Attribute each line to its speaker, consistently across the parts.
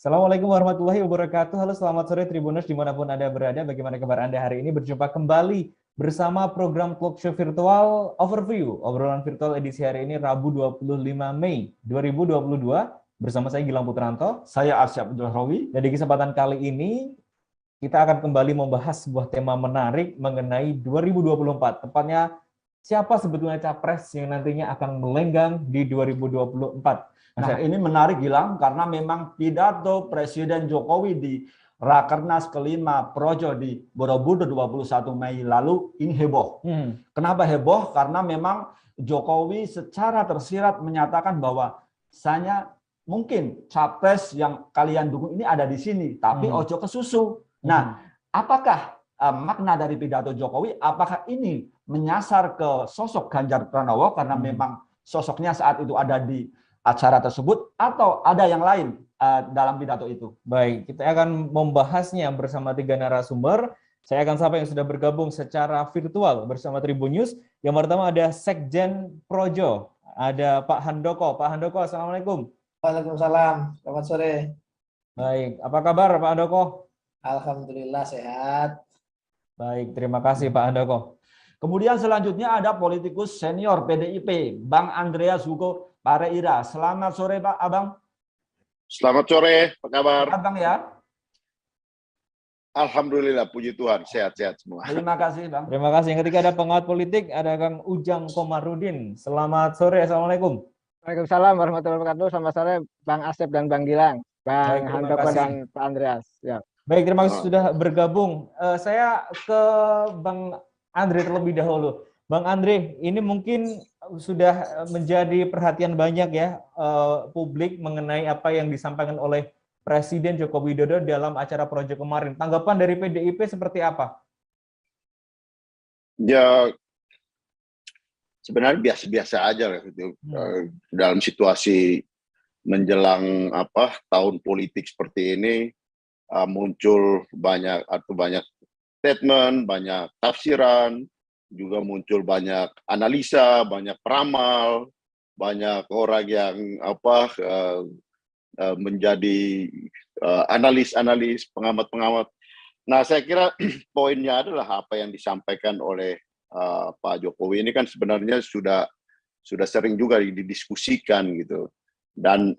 Speaker 1: Assalamualaikum warahmatullahi wabarakatuh. Halo, selamat sore Tribuners dimanapun Anda berada. Bagaimana kabar Anda hari ini? Berjumpa kembali bersama program Talk Show Virtual Overview. Obrolan virtual edisi hari ini Rabu 25 Mei 2022. Bersama saya Gilang Putranto.
Speaker 2: Saya Arsyad Abdul Rawi.
Speaker 1: Dan di kesempatan kali ini kita akan kembali membahas sebuah tema menarik mengenai 2024. Tepatnya siapa sebetulnya capres yang nantinya akan melenggang di 2024.
Speaker 2: Nah, ini menarik Gilang karena memang pidato Presiden Jokowi di Rakernas kelima Projo di Borobudur 21 Mei lalu ini heboh. Kenapa heboh? Karena memang Jokowi secara tersirat menyatakan bahwa saya mungkin capres yang kalian dukung ini ada di sini, tapi ojo ke susu. Nah, apakah makna dari pidato Jokowi? Apakah ini menyasar ke sosok Ganjar Pranowo karena memang sosoknya saat itu ada di acara tersebut, atau ada yang lain dalam pidato itu?
Speaker 1: Baik, kita akan membahasnya bersama 3 narasumber. Saya akan sapa yang sudah bergabung secara virtual bersama Tribun News. Yang pertama ada Sekjen Projo, ada Pak Handoko. Pak Handoko, Assalamualaikum.
Speaker 3: Waalaikumsalam, selamat sore.
Speaker 1: Baik, apa kabar Pak Handoko?
Speaker 3: Alhamdulillah sehat.
Speaker 1: Baik, terima kasih Pak Handoko.
Speaker 2: Kemudian selanjutnya ada politikus senior PDIP, Bang Andreas Hugo Pareira. Selamat sore Pak Abang.
Speaker 4: Selamat sore, apa kabar?
Speaker 2: Abang ya.
Speaker 4: Alhamdulillah, puji Tuhan, sehat-sehat semua.
Speaker 2: Terima kasih Bang.
Speaker 1: Terima kasih. Yang ketiga ada pengamat politik, ada Kang Ujang Komarudin. Selamat sore, Assalamualaikum.
Speaker 5: Waalaikumsalam warahmatullahi wabarakatuh. Selamat sore Bang Asep dan Bang Gilang, Bang Handoko dan Pak Andreas. Ya.
Speaker 1: Baik, terima kasih sudah bergabung. Saya ke Bang Andre terlebih dahulu. Bang Andre, ini mungkin sudah menjadi perhatian banyak ya publik mengenai apa yang disampaikan oleh Presiden Joko Widodo dalam acara Projo kemarin. Tanggapan dari PDIP seperti apa?
Speaker 4: Ya, sebenarnya biasa-biasa aja lah gitu. Dalam situasi menjelang tahun politik seperti ini, muncul banyak statement, banyak tafsiran, juga muncul banyak analisa, banyak peramal, banyak orang yang menjadi analis-analis, pengamat-pengamat. Nah, saya kira poinnya adalah apa yang disampaikan oleh Pak Jokowi ini kan sebenarnya sudah sering juga didiskusikan gitu. Dan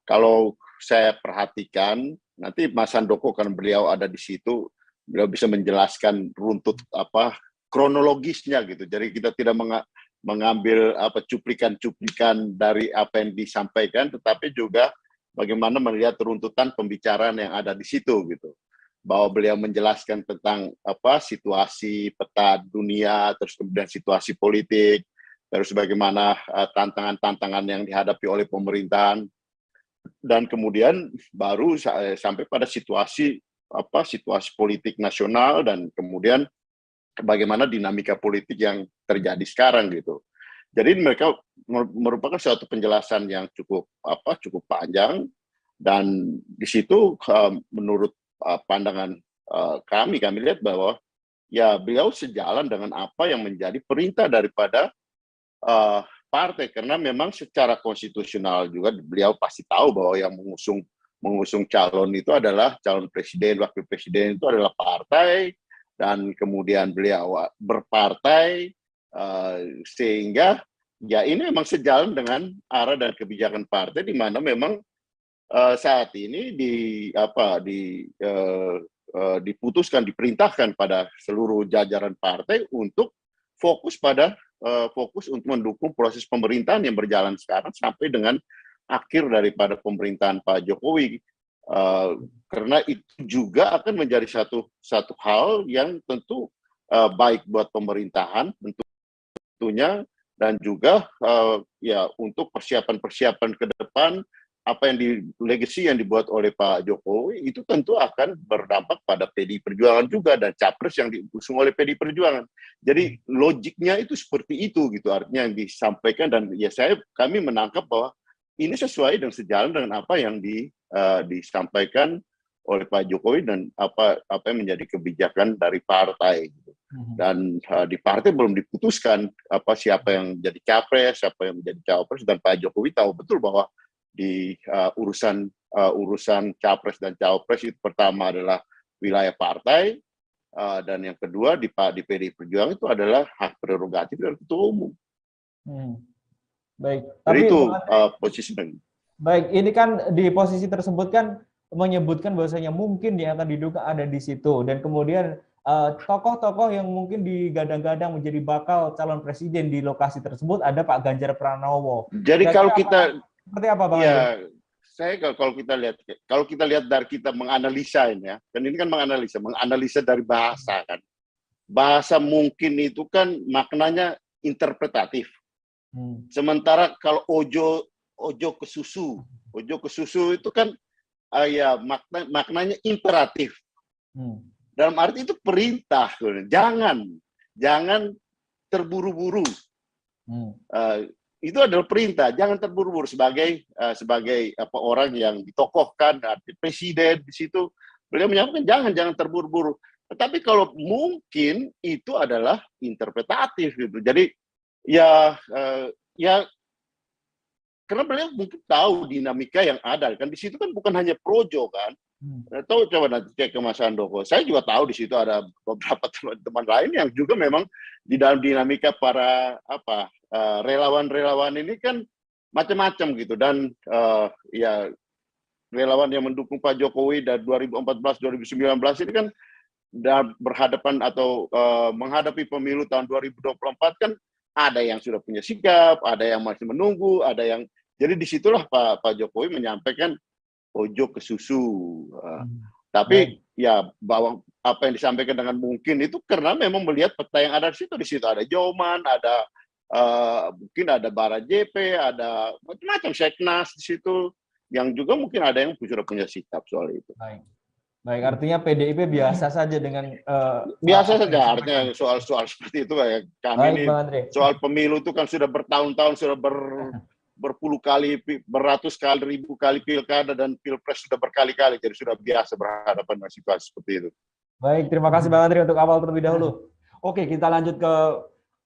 Speaker 4: kalau saya perhatikan, nanti Mas Handoko kan beliau ada di situ, beliau bisa menjelaskan runtut kronologisnya gitu. Jadi kita tidak mengambil cuplikan-cuplikan dari apa yang disampaikan, tetapi juga bagaimana melihat runtutan pembicaraan yang ada di situ gitu. Bahwa beliau menjelaskan tentang situasi peta dunia, terus kemudian situasi politik, terus bagaimana tantangan-tantangan yang dihadapi oleh pemerintahan, dan kemudian baru sampai pada situasi politik nasional, dan kemudian bagaimana dinamika politik yang terjadi sekarang gitu. Jadi mereka merupakan suatu penjelasan yang cukup panjang, dan di situ menurut pandangan kami lihat bahwa ya beliau sejalan dengan apa yang menjadi perintah daripada partai, karena memang secara konstitusional juga beliau pasti tahu bahwa yang mengusung calon itu adalah calon presiden, wakil presiden itu adalah partai, dan kemudian beliau berpartai, sehingga ya ini memang sejalan dengan arah dan kebijakan partai, di mana memang saat ini diputuskan, diperintahkan pada seluruh jajaran partai untuk fokus untuk mendukung proses pemerintahan yang berjalan sekarang sampai dengan akhir daripada pemerintahan Pak Jokowi. Karena itu juga akan menjadi satu hal yang tentu baik buat pemerintahan tentunya, dan juga ya untuk persiapan ke depan, apa yang legacy yang dibuat oleh Pak Jokowi itu tentu akan berdampak pada PDI Perjuangan juga, dan capres yang diusung oleh PDI Perjuangan. Jadi logiknya itu seperti itu gitu, artinya yang disampaikan, dan ya kami menangkap bahwa ini sesuai dan sejalan dengan apa yang disampaikan oleh Pak Jokowi dan apa yang menjadi kebijakan dari partai gitu. Dan di partai belum diputuskan siapa yang menjadi capres, siapa yang menjadi cawapres, dan Pak Jokowi tahu betul bahwa urusan capres dan cawapres. Itu pertama adalah wilayah partai, dan yang kedua di PDI Perjuangan itu adalah hak prerogatif dari ketua umum.
Speaker 1: Baik,
Speaker 4: tapi
Speaker 1: tapi
Speaker 4: itu positioning.
Speaker 1: Baik, ini kan di posisi tersebut kan menyebutkan bahwasanya mungkin yang akan diduga ada di situ, dan kemudian tokoh-tokoh yang mungkin digadang-gadang menjadi bakal calon presiden di lokasi tersebut ada Pak Ganjar Pranowo.
Speaker 4: Jadi kalau kita
Speaker 1: seperti apa, Bang?
Speaker 4: Ya, saya kalau kita lihat dari kita menganalisa ini ya, kan ini kan menganalisa dari bahasa kan. Bahasa mungkin itu kan maknanya interpretatif. Sementara kalau ojo ke susu itu kan ya maknanya imperatif. Dalam arti itu perintah, jangan terburu-buru. Itu adalah perintah, jangan terburu-buru sebagai orang yang ditokohkan, presiden di situ beliau menyampaikan jangan terburu-buru. Tetapi kalau mungkin itu adalah interpretatif gitu. Jadi ya karena beliau mungkin tahu dinamika yang ada kan, di situ kan bukan hanya Projo kan. Tahu, coba nanti cek ke Mas Handoko. Saya juga tahu di situ ada beberapa teman-teman lain yang juga memang di dalam dinamika para relawan-relawan ini kan macam-macam gitu, dan ya relawan yang mendukung Pak Jokowi dari 2014-2019 ini kan berhadapan atau menghadapi pemilu tahun 2024 kan ada yang sudah punya sikap, ada yang masih menunggu, ada yang jadi disitulah Pak Jokowi menyampaikan ojo ke susu. Tapi ya bahwa apa yang disampaikan dengan mungkin itu karena memang melihat peta yang ada di situ. Di situ ada Joman, ada mungkin ada Bara JP, ada macam-macam Seknas di situ, yang juga mungkin ada yang sudah punya sikap soal itu.
Speaker 1: Baik, artinya PDIP biasa saja dengan
Speaker 4: biasa saja, artinya soal seperti itu kayak kami ini soal pemilu itu kan sudah bertahun-tahun, sudah berpuluh kali, beratus kali, ribu kali pilkada dan pilpres sudah berkali-kali, jadi sudah biasa berhadapan dengan situasi seperti itu.
Speaker 1: Baik, terima kasih Bang Andri untuk awal terlebih dahulu.
Speaker 2: Oke, kita lanjut ke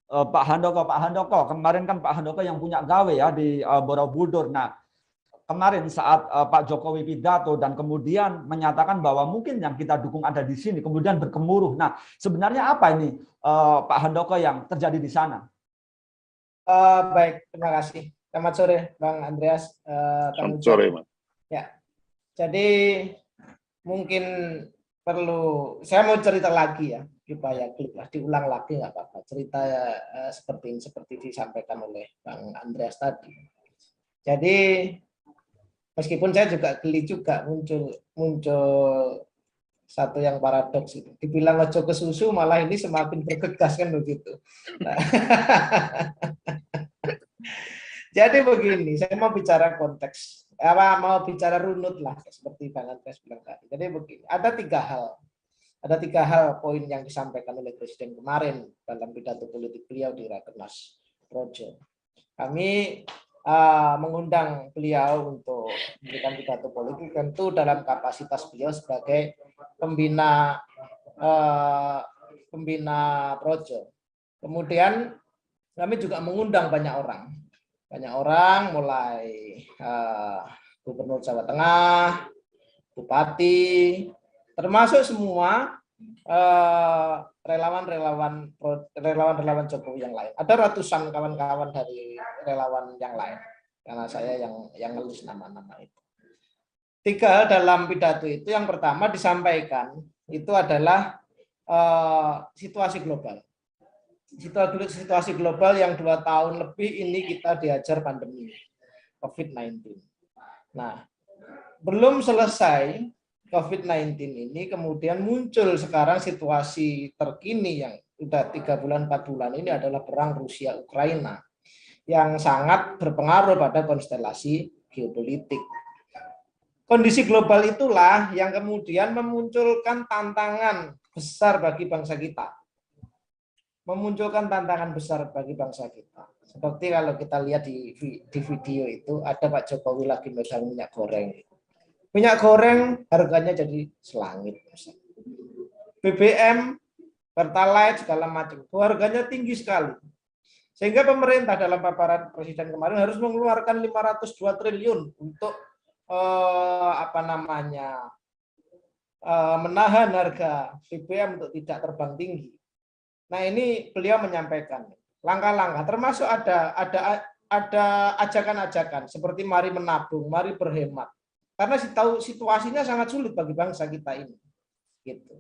Speaker 2: Pak Handoko. Pak Handoko, kemarin kan Pak Handoko yang punya gawe ya di Borobudur. Nah, kemarin saat Pak Jokowi pidato dan kemudian menyatakan bahwa mungkin yang kita dukung ada di sini, kemudian bergemuruh. Nah, sebenarnya apa ini Pak Handoko yang terjadi di sana?
Speaker 3: Baik, terima kasih. Selamat sore, Bang Andreas.
Speaker 4: Selamat sore, Mas.
Speaker 3: Ya, jadi mungkin perlu saya mau cerita lagi ya, supaya diulang lagi nggak apa-apa. Cerita seperti disampaikan oleh Bang Andreas tadi. Jadi meskipun saya juga geli juga muncul satu yang paradoks itu. Dibilang ojo ke susu malah ini semakin bergegas kan begitu. Nah, jadi begini, saya mau bicara konteks, mau bicara runut lah seperti Bang Andreas bilang tadi. Jadi begini, ada tiga hal poin yang disampaikan oleh Presiden kemarin dalam pidato politik beliau di Rakernas Projo. Kami mengundang beliau untuk memberikan pidato politik tentu dalam kapasitas beliau sebagai pembina Projo. Kemudian kami juga mengundang banyak orang mulai Gubernur Jawa Tengah, Bupati, termasuk semua relawan Jokowi yang lain. Ada ratusan kawan-kawan dari relawan yang lain, karena saya yang ngelus nama-nama itu. Tiga dalam pidato itu, yang pertama disampaikan itu adalah situasi global. Situasi global yang 2 tahun lebih ini kita diajar pandemi COVID-19. Nah, belum selesai COVID-19 ini, kemudian muncul sekarang situasi terkini yang sudah 3 bulan, 4 bulan ini adalah perang Rusia-Ukraina yang sangat berpengaruh pada konstelasi geopolitik. Kondisi global itulah yang kemudian memunculkan tantangan besar bagi bangsa kita. Seperti kalau kita lihat di video itu, ada Pak Jokowi lagi megang minyak goreng. Minyak goreng harganya jadi selangit. BBM, Pertalite, segala macam, harganya tinggi sekali. Sehingga pemerintah dalam paparan Presiden kemarin harus mengeluarkan 502 triliun untuk menahan harga BBM untuk tidak terbang tinggi. Nah, ini beliau menyampaikan langkah-langkah, termasuk ada ajakan-ajakan seperti mari menabung, mari berhemat. Karena tahu situasinya sangat sulit bagi bangsa kita ini. Gitu.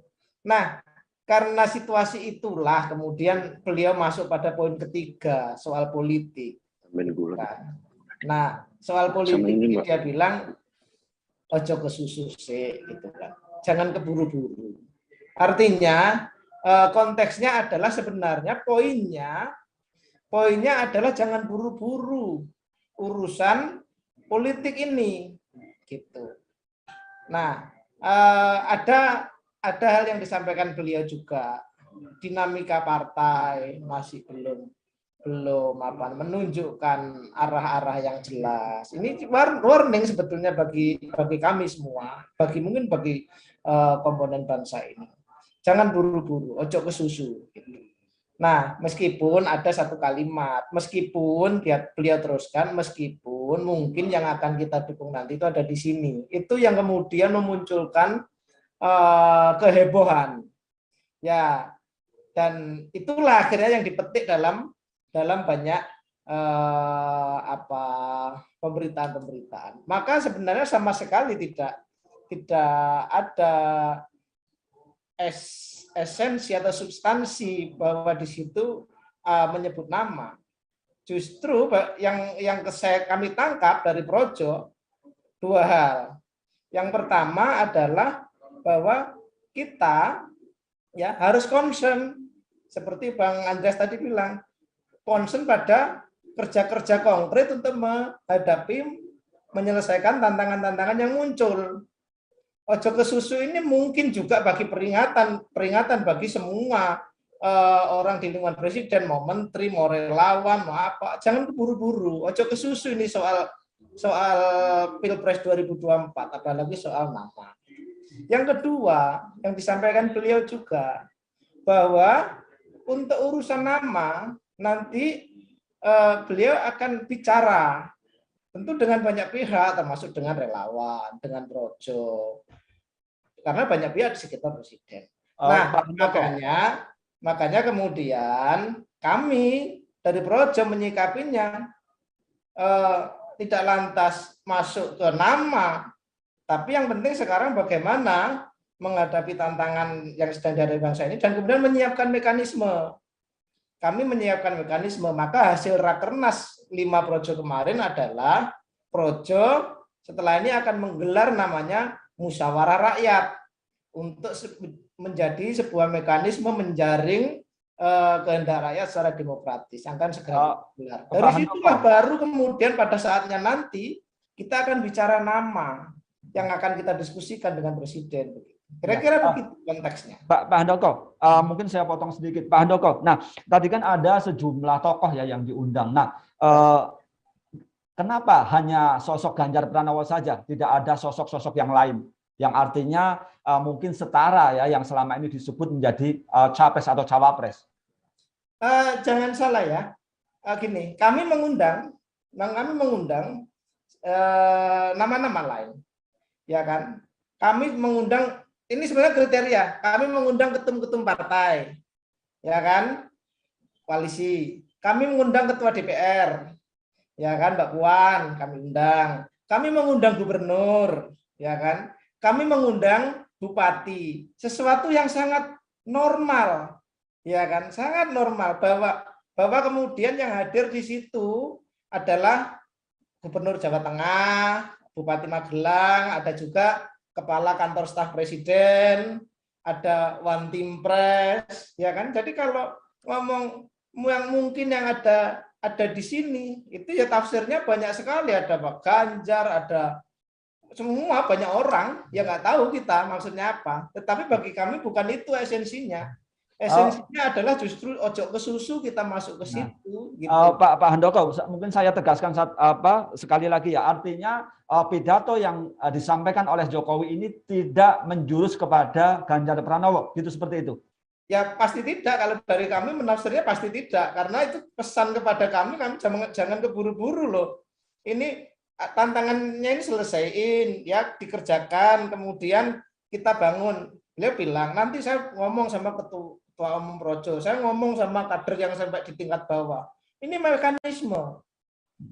Speaker 3: Nah, karena situasi itulah kemudian beliau masuk pada poin ketiga, soal politik. Nah, soal politik ini dia bilang ojo kesusu sih, gitu kan. Jangan keburu-buru. Artinya konteksnya adalah sebenarnya poinnya adalah jangan buru-buru urusan politik ini, gitu. Nah, ada hal yang disampaikan beliau juga, dinamika partai masih belum menunjukkan arah-arah yang jelas. Ini warning sebetulnya bagi kami semua, mungkin bagi komponen bangsa ini. Jangan buru-buru, ojo kesusu. Nah, meskipun ada satu kalimat, meskipun beliau teruskan, meskipun mungkin yang akan kita dukung nanti itu ada di sini. Itu yang kemudian memunculkan kehebohan. Ya, dan itulah akhirnya yang dipetik dalam banyak pemberitaan. Maka sebenarnya sama sekali tidak ada esensi atau substansi bahwa di situ menyebut nama. Justru yang kami tangkap dari Projo dua hal. Yang pertama adalah bahwa kita ya harus concern seperti Bang Andreas tadi bilang, concern pada kerja-kerja konkret untuk menyelesaikan tantangan-tantangan yang muncul. Ojo kesusu ini mungkin juga bagi peringatan bagi semua orang di lingkungan presiden, mau menteri, mau relawan, mau apa, jangan keburu-buru. Ojo kesusu ini soal Pilpres 2024, apalagi soal nama. Yang kedua, yang disampaikan beliau juga bahwa untuk urusan nama nanti beliau akan bicara tentu dengan banyak pihak, termasuk dengan relawan, dengan Projo, karena banyak pihak di sekitar presiden. Nah, makanya kemudian kami dari Projo menyikapinya tidak lantas masuk ke nama, tapi yang penting sekarang bagaimana menghadapi tantangan yang sedang dihadapi bangsa ini dan kemudian menyiapkan mekanisme. Kami menyiapkan mekanisme, maka hasil Rakernas 5 Projo kemarin adalah Projo setelah ini akan menggelar namanya musyawarah rakyat untuk menjadi sebuah mekanisme menjaring kehendak rakyat secara demokratis. Akan segera digelar. Dari situlah baru kemudian pada saatnya nanti kita akan bicara nama yang akan kita diskusikan dengan presiden. Kira-kira begitu konteksnya.
Speaker 2: Pak Handoko, mungkin saya potong sedikit. Pak Handoko, nah tadi kan ada sejumlah tokoh ya yang diundang. Nah, kenapa hanya sosok Ganjar Pranowo saja, tidak ada sosok-sosok yang lain? Yang artinya mungkin setara ya, yang selama ini disebut menjadi capres atau cawapres.
Speaker 3: Jangan salah ya, gini, kami mengundang nama-nama lain, ya kan? Kami mengundang. Ini sebenarnya kriteria. Kami mengundang ketum-ketum partai, ya kan, koalisi. Kami mengundang ketua DPR, ya kan, Mbak Puan. Kami undang. Kami mengundang gubernur, ya kan. Kami mengundang bupati. Sesuatu yang sangat normal, ya kan, sangat normal bahwa kemudian yang hadir di situ adalah gubernur Jawa Tengah, Bupati Magelang, ada juga Kepala Kantor Staf Presiden, ada One Team Press, ya kan. Jadi kalau ngomong yang mungkin yang ada di sini itu ya tafsirnya banyak sekali, ada Pak Ganjar, ada semua banyak orang yang nggak tahu kita maksudnya apa. Tetapi bagi kami bukan itu esensinya. Esensinya adalah justru ojo ke susu, kita masuk ke situ. Gitu.
Speaker 2: Pak Handoko, mungkin saya tegaskan sekali lagi ya, artinya pidato yang disampaikan oleh Jokowi ini tidak menjurus kepada Ganjar Pranowo, gitu seperti itu.
Speaker 3: Ya pasti tidak, kalau dari kami menafsirnya pasti tidak, karena itu pesan kepada kami jangan keburu-buru loh. Ini tantangannya ini selesaiin, ya dikerjakan, kemudian kita bangun. Beliau bilang, nanti saya ngomong sama ketua umum Projo, saya ngomong sama kader yang sampai di tingkat bawah. Ini mekanisme.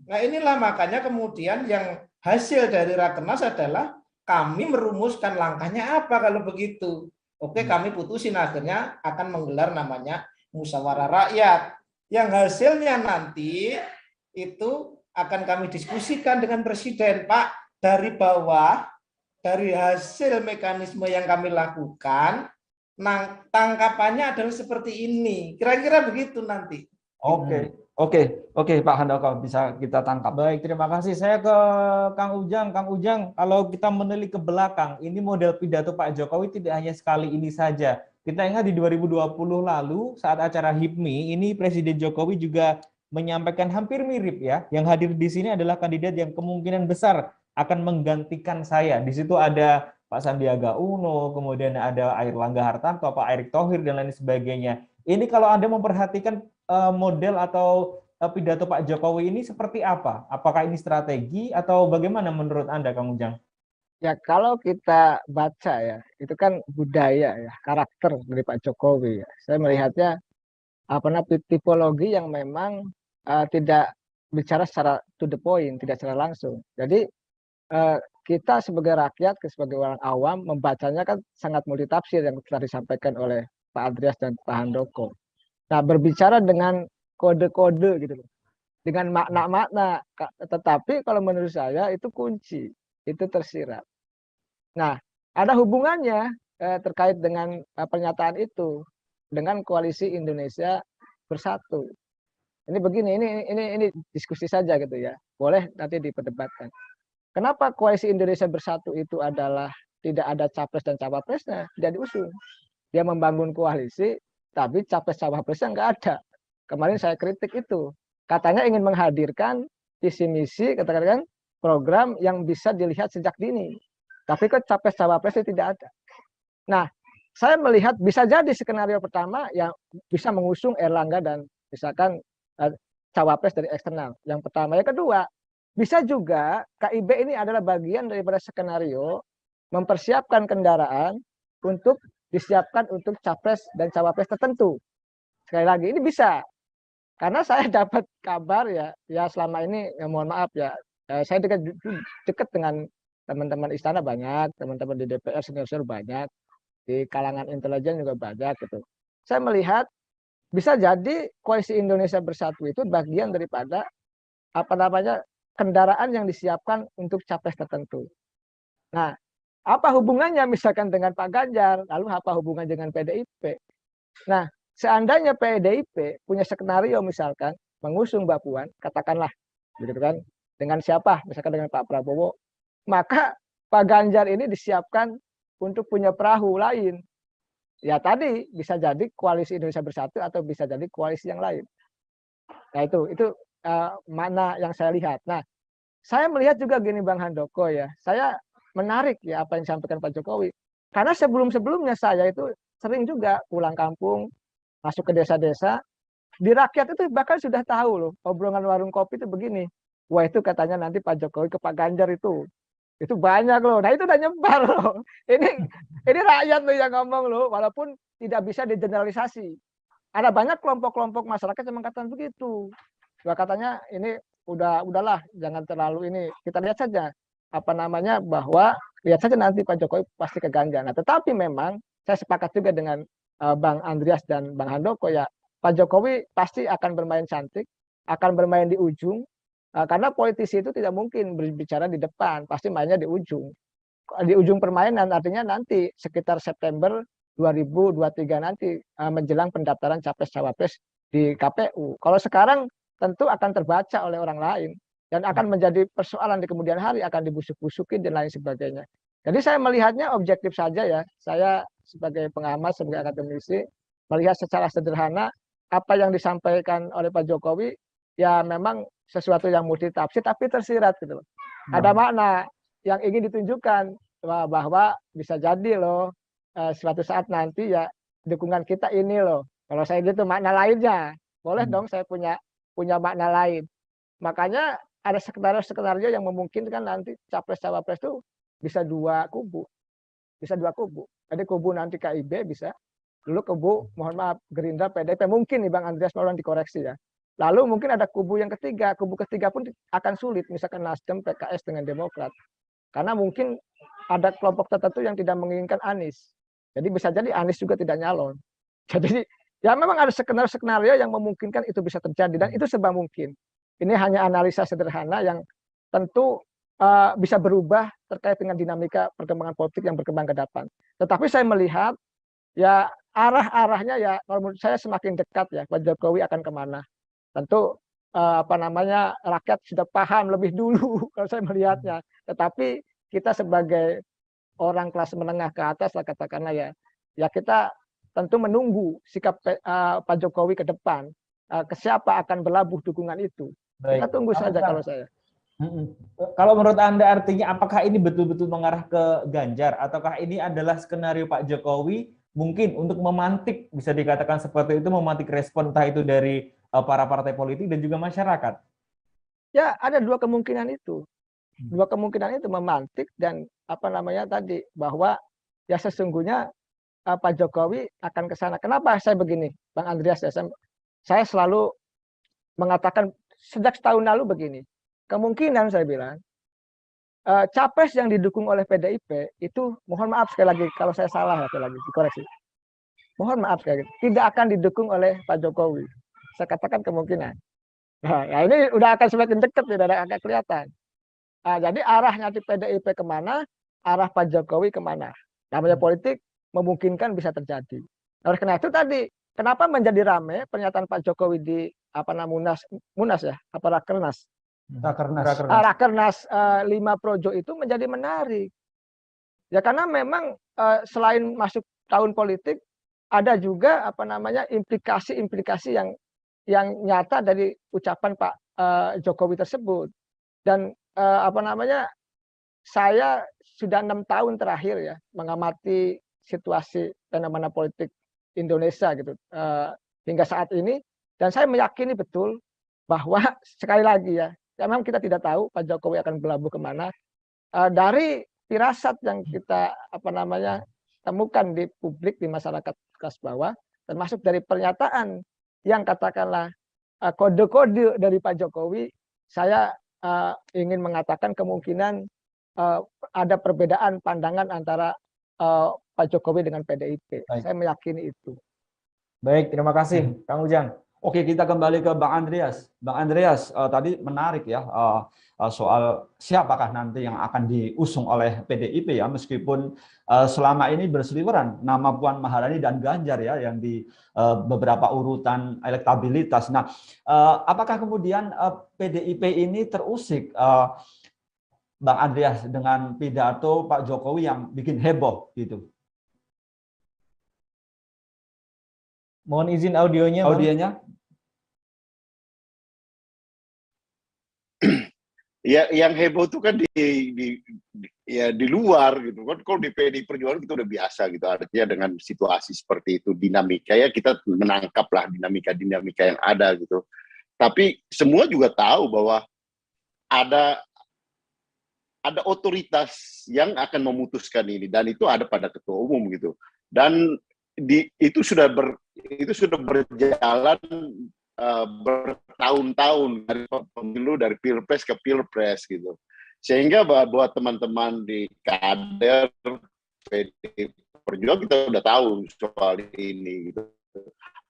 Speaker 3: Nah inilah makanya kemudian yang hasil dari Rakernas adalah kami merumuskan langkahnya apa kalau begitu. Oke, kami putusin akhirnya akan menggelar namanya musyawarah rakyat. Yang hasilnya nanti itu akan kami diskusikan dengan Presiden. Pak, dari bawah, dari hasil mekanisme yang kami lakukan, tangkapannya adalah seperti ini. Kira-kira begitu nanti.
Speaker 2: Oke, Pak Handoko, bisa kita tangkap.
Speaker 1: Baik, terima kasih. Saya ke Kang Ujang. Kang Ujang, kalau kita menilik ke belakang, ini model pidato Pak Jokowi tidak hanya sekali ini saja. Kita ingat di 2020 lalu, saat acara HIPMI, ini Presiden Jokowi juga menyampaikan hampir mirip ya. Yang hadir di sini adalah kandidat yang kemungkinan besar akan menggantikan saya. Di situ ada Pak Sandiaga Uno, kemudian ada Airlangga Hartarto, Pak Erick Thohir, dan lain sebagainya. Ini kalau Anda memperhatikan model atau pidato Pak Jokowi ini seperti apa? Apakah ini strategi atau bagaimana menurut Anda, Kang Ujang?
Speaker 5: Ya kalau kita baca ya, itu kan budaya ya, karakter dari Pak Jokowi ya. Saya melihatnya tipologi yang memang tidak bicara secara to the point, tidak secara langsung. Jadi kita sebagai rakyat, sebagai orang awam membacanya kan sangat multitafsir yang telah disampaikan oleh Pak Andreas dan Pak Handoko. Nah, berbicara dengan kode-kode gitu loh, dengan makna-makna. Tetapi kalau menurut saya itu kunci, itu tersirat. Nah, ada hubungannya terkait dengan pernyataan itu dengan Koalisi Indonesia Bersatu. Ini begini, ini diskusi saja gitu ya. Boleh nanti diperdebatkan. Kenapa Koalisi Indonesia Bersatu itu adalah tidak ada capres dan cawapresnya, tidak diusung. Dia membangun koalisi, tapi capres-cawapresnya nggak ada. Kemarin saya kritik itu. Katanya ingin menghadirkan visi misi, katakan program yang bisa dilihat sejak dini. Tapi kok capres-cawapresnya tidak ada. Nah, saya melihat bisa jadi skenario pertama yang bisa mengusung Erlangga dan misalkan cawapres dari eksternal. Yang pertama. Yang kedua, bisa juga KIB ini adalah bagian daripada skenario mempersiapkan kendaraan untuk disiapkan untuk capres dan cawapres tertentu. Sekali lagi, ini bisa. Karena saya dapat kabar ya selama ini, ya mohon maaf ya, saya dekat dengan teman-teman istana banyak, teman-teman di DPR senior-senior banyak, di kalangan intelijen juga banyak gitu. Saya melihat bisa jadi Koalisi Indonesia Bersatu itu bagian daripada kendaraan yang disiapkan untuk capres tertentu. Nah, apa hubungannya misalkan dengan Pak Ganjar, lalu apa hubungan dengan PDIP? Nah, seandainya PDIP punya skenario misalkan mengusung Mbak Puan, katakanlah, begitu kan, dengan siapa? Misalkan dengan Pak Prabowo, maka Pak Ganjar ini disiapkan untuk punya perahu lain. Ya tadi bisa jadi Koalisi Indonesia Bersatu atau bisa jadi koalisi yang lain. Nah itu mana yang saya lihat. Nah, saya melihat juga gini Bang Handoko ya, saya menarik ya apa yang disampaikan Pak Jokowi. Karena sebelum-sebelumnya saya itu sering juga pulang kampung, masuk ke desa-desa, di rakyat itu bahkan sudah tahu loh, obrolan warung kopi itu begini. Wah itu katanya nanti Pak Jokowi ke Pak Ganjar itu banyak loh. Nah itu udah nyebar loh. Ini rakyat loh yang ngomong loh, walaupun tidak bisa digeneralisasi. Ada banyak kelompok-kelompok masyarakat yang mengatakan begitu. Wah katanya ini udahlah, jangan terlalu ini. Kita lihat saja bahwa lihat saja nanti Pak Jokowi pasti ke Ganjar. Nah, tetapi memang saya sepakat juga dengan Bang Andreas dan Bang Handoko ya, Pak Jokowi pasti akan bermain cantik, akan bermain di ujung, karena politisi itu tidak mungkin berbicara di depan, pasti mainnya di ujung. Di ujung permainan artinya nanti sekitar September 2023 nanti menjelang pendaftaran capres-cawapres di KPU. Kalau sekarang tentu akan terbaca oleh orang lain. Dan akan menjadi persoalan di kemudian hari, akan dibusuk-busukin dan lain sebagainya. Jadi saya melihatnya objektif saja ya. Saya sebagai pengamat, sebagai akademisi, melihat secara sederhana apa yang disampaikan oleh Pak Jokowi, ya memang sesuatu yang multitafsir tapi tersirat gitu loh. Ada makna yang ingin ditunjukkan bahwa bisa jadi loh suatu saat nanti ya dukungan kita ini loh. Kalau saya gitu makna lainnya, boleh dong saya punya makna lain. Makanya ada skenario yang memungkinkan nanti capres-cawapres itu bisa dua kubu. Bisa dua kubu. Jadi kubu nanti KIB bisa, dulu kubu, mohon maaf, Gerindra, PDIP, mungkin nih Bang Andreas Maulana dikoreksi ya. Lalu mungkin ada kubu ketiga pun akan sulit, misalkan Nasdem, PKS dengan Demokrat. Karena mungkin ada kelompok tertentu yang tidak menginginkan Anies. Jadi bisa jadi Anies juga tidak nyalon. Jadi ya memang ada skenario yang memungkinkan itu bisa terjadi, dan itu serba mungkin. Ini hanya analisa sederhana yang tentu bisa berubah terkait dengan dinamika perkembangan politik yang berkembang ke depan. Tetapi saya melihat ya arah-arahnya ya menurut saya semakin dekat ya, Pak Jokowi akan kemana. Tentu rakyat sudah paham lebih dulu kalau saya melihatnya. Tetapi kita sebagai orang kelas menengah ke atas lah katakanlah ya kita tentu menunggu sikap Pak Jokowi ke depan, ke siapa akan berlabuh dukungan itu. Kita tunggu saja kalau saya.
Speaker 1: Kalau menurut Anda artinya apakah ini betul-betul mengarah ke Ganjar, ataukah ini adalah skenario Pak Jokowi mungkin untuk memantik, bisa dikatakan seperti itu, memantik respon entah itu dari para partai politik dan juga masyarakat?
Speaker 5: Ya, ada dua kemungkinan itu. Dua kemungkinan itu memantik dan tadi bahwa ya sesungguhnya Pak Jokowi akan ke sana. Kenapa saya begini, Bang Andreas? Saya selalu mengatakan sejak setahun lalu begini. Kemungkinan saya bilang capres yang didukung oleh PDIP itu, mohon maaf sekali lagi kalau saya salah, sekali lagi dikoreksi. Mohon maaf sekali lagi, tidak akan didukung oleh Pak Jokowi. Saya katakan kemungkinan. Nah, ya ini udah akan semakin dekat, tidak akan kelihatan. Nah, jadi arahnya di PDIP kemana, arah Pak Jokowi kemana. Namanya politik memungkinkan bisa terjadi. Oleh karena itu tadi, kenapa menjadi ramai pernyataan Pak Jokowi di Munas ya, Rakernas. Rakernas 5 Projo itu menjadi menarik. Ya karena memang selain masuk tahun politik, ada juga implikasi-implikasi yang nyata dari ucapan Pak Jokowi tersebut. Dan saya sudah 6 tahun terakhir ya mengamati situasi fenomena politik Indonesia gitu hingga saat ini, dan saya meyakini betul bahwa sekali lagi ya memang kita tidak tahu Pak Jokowi akan berlabuh kemana. Dari firasat yang kita temukan di publik, di masyarakat kelas bawah, termasuk dari pernyataan yang katakanlah kode-kode dari Pak Jokowi, saya ingin mengatakan kemungkinan ada perbedaan pandangan antara Pak Jokowi dengan PDIP. Baik. Saya meyakini itu.
Speaker 1: Baik, terima kasih, Kang Ujang.
Speaker 2: Oke, kita kembali ke Bang Andreas. Bang Andreas, tadi menarik ya soal siapakah nanti yang akan diusung oleh PDIP ya, meskipun selama ini berseliweran nama Puan Maharani dan Ganjar ya yang di beberapa urutan elektabilitas. Nah, apakah kemudian PDIP ini terusik, Bang Andreas, dengan pidato Pak Jokowi yang bikin heboh gitu?
Speaker 1: Mohon izin audionya.
Speaker 4: Ya, yang heboh itu kan di luar gitu kan. Kalau di PDI Perjuangan kita udah biasa gitu. Artinya dengan situasi seperti itu, dinamika ya kita menangkap lah dinamika yang ada gitu. Tapi semua juga tahu bahwa ada otoritas yang akan memutuskan ini, dan itu ada pada ketua umum gitu. Dan itu sudah berjalan bertahun-tahun dari pemilu, dari pilpres ke pilpres gitu. Sehingga buat teman-teman di kader PDI Perjuangan kita udah tahu soal ini gitu.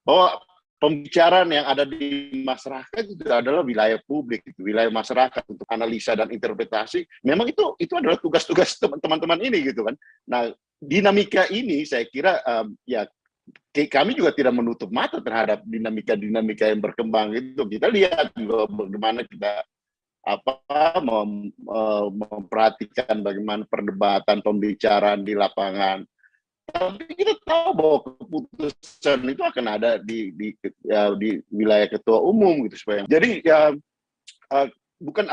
Speaker 4: Bahwa pembicaraan yang ada di masyarakat itu adalah wilayah publik, itu wilayah masyarakat untuk analisa dan interpretasi. Memang itu adalah tugas-tugas teman-teman ini gitu kan. Nah, dinamika ini saya kira ya kami juga tidak menutup mata terhadap dinamika yang berkembang itu. Kita lihat bagaimana kita memperhatikan bagaimana perdebatan, pembicaraan di lapangan. Tapi kita tahu bahwa keputusan itu akan ada di wilayah ketua umum gitu supaya. Jadi ya bukan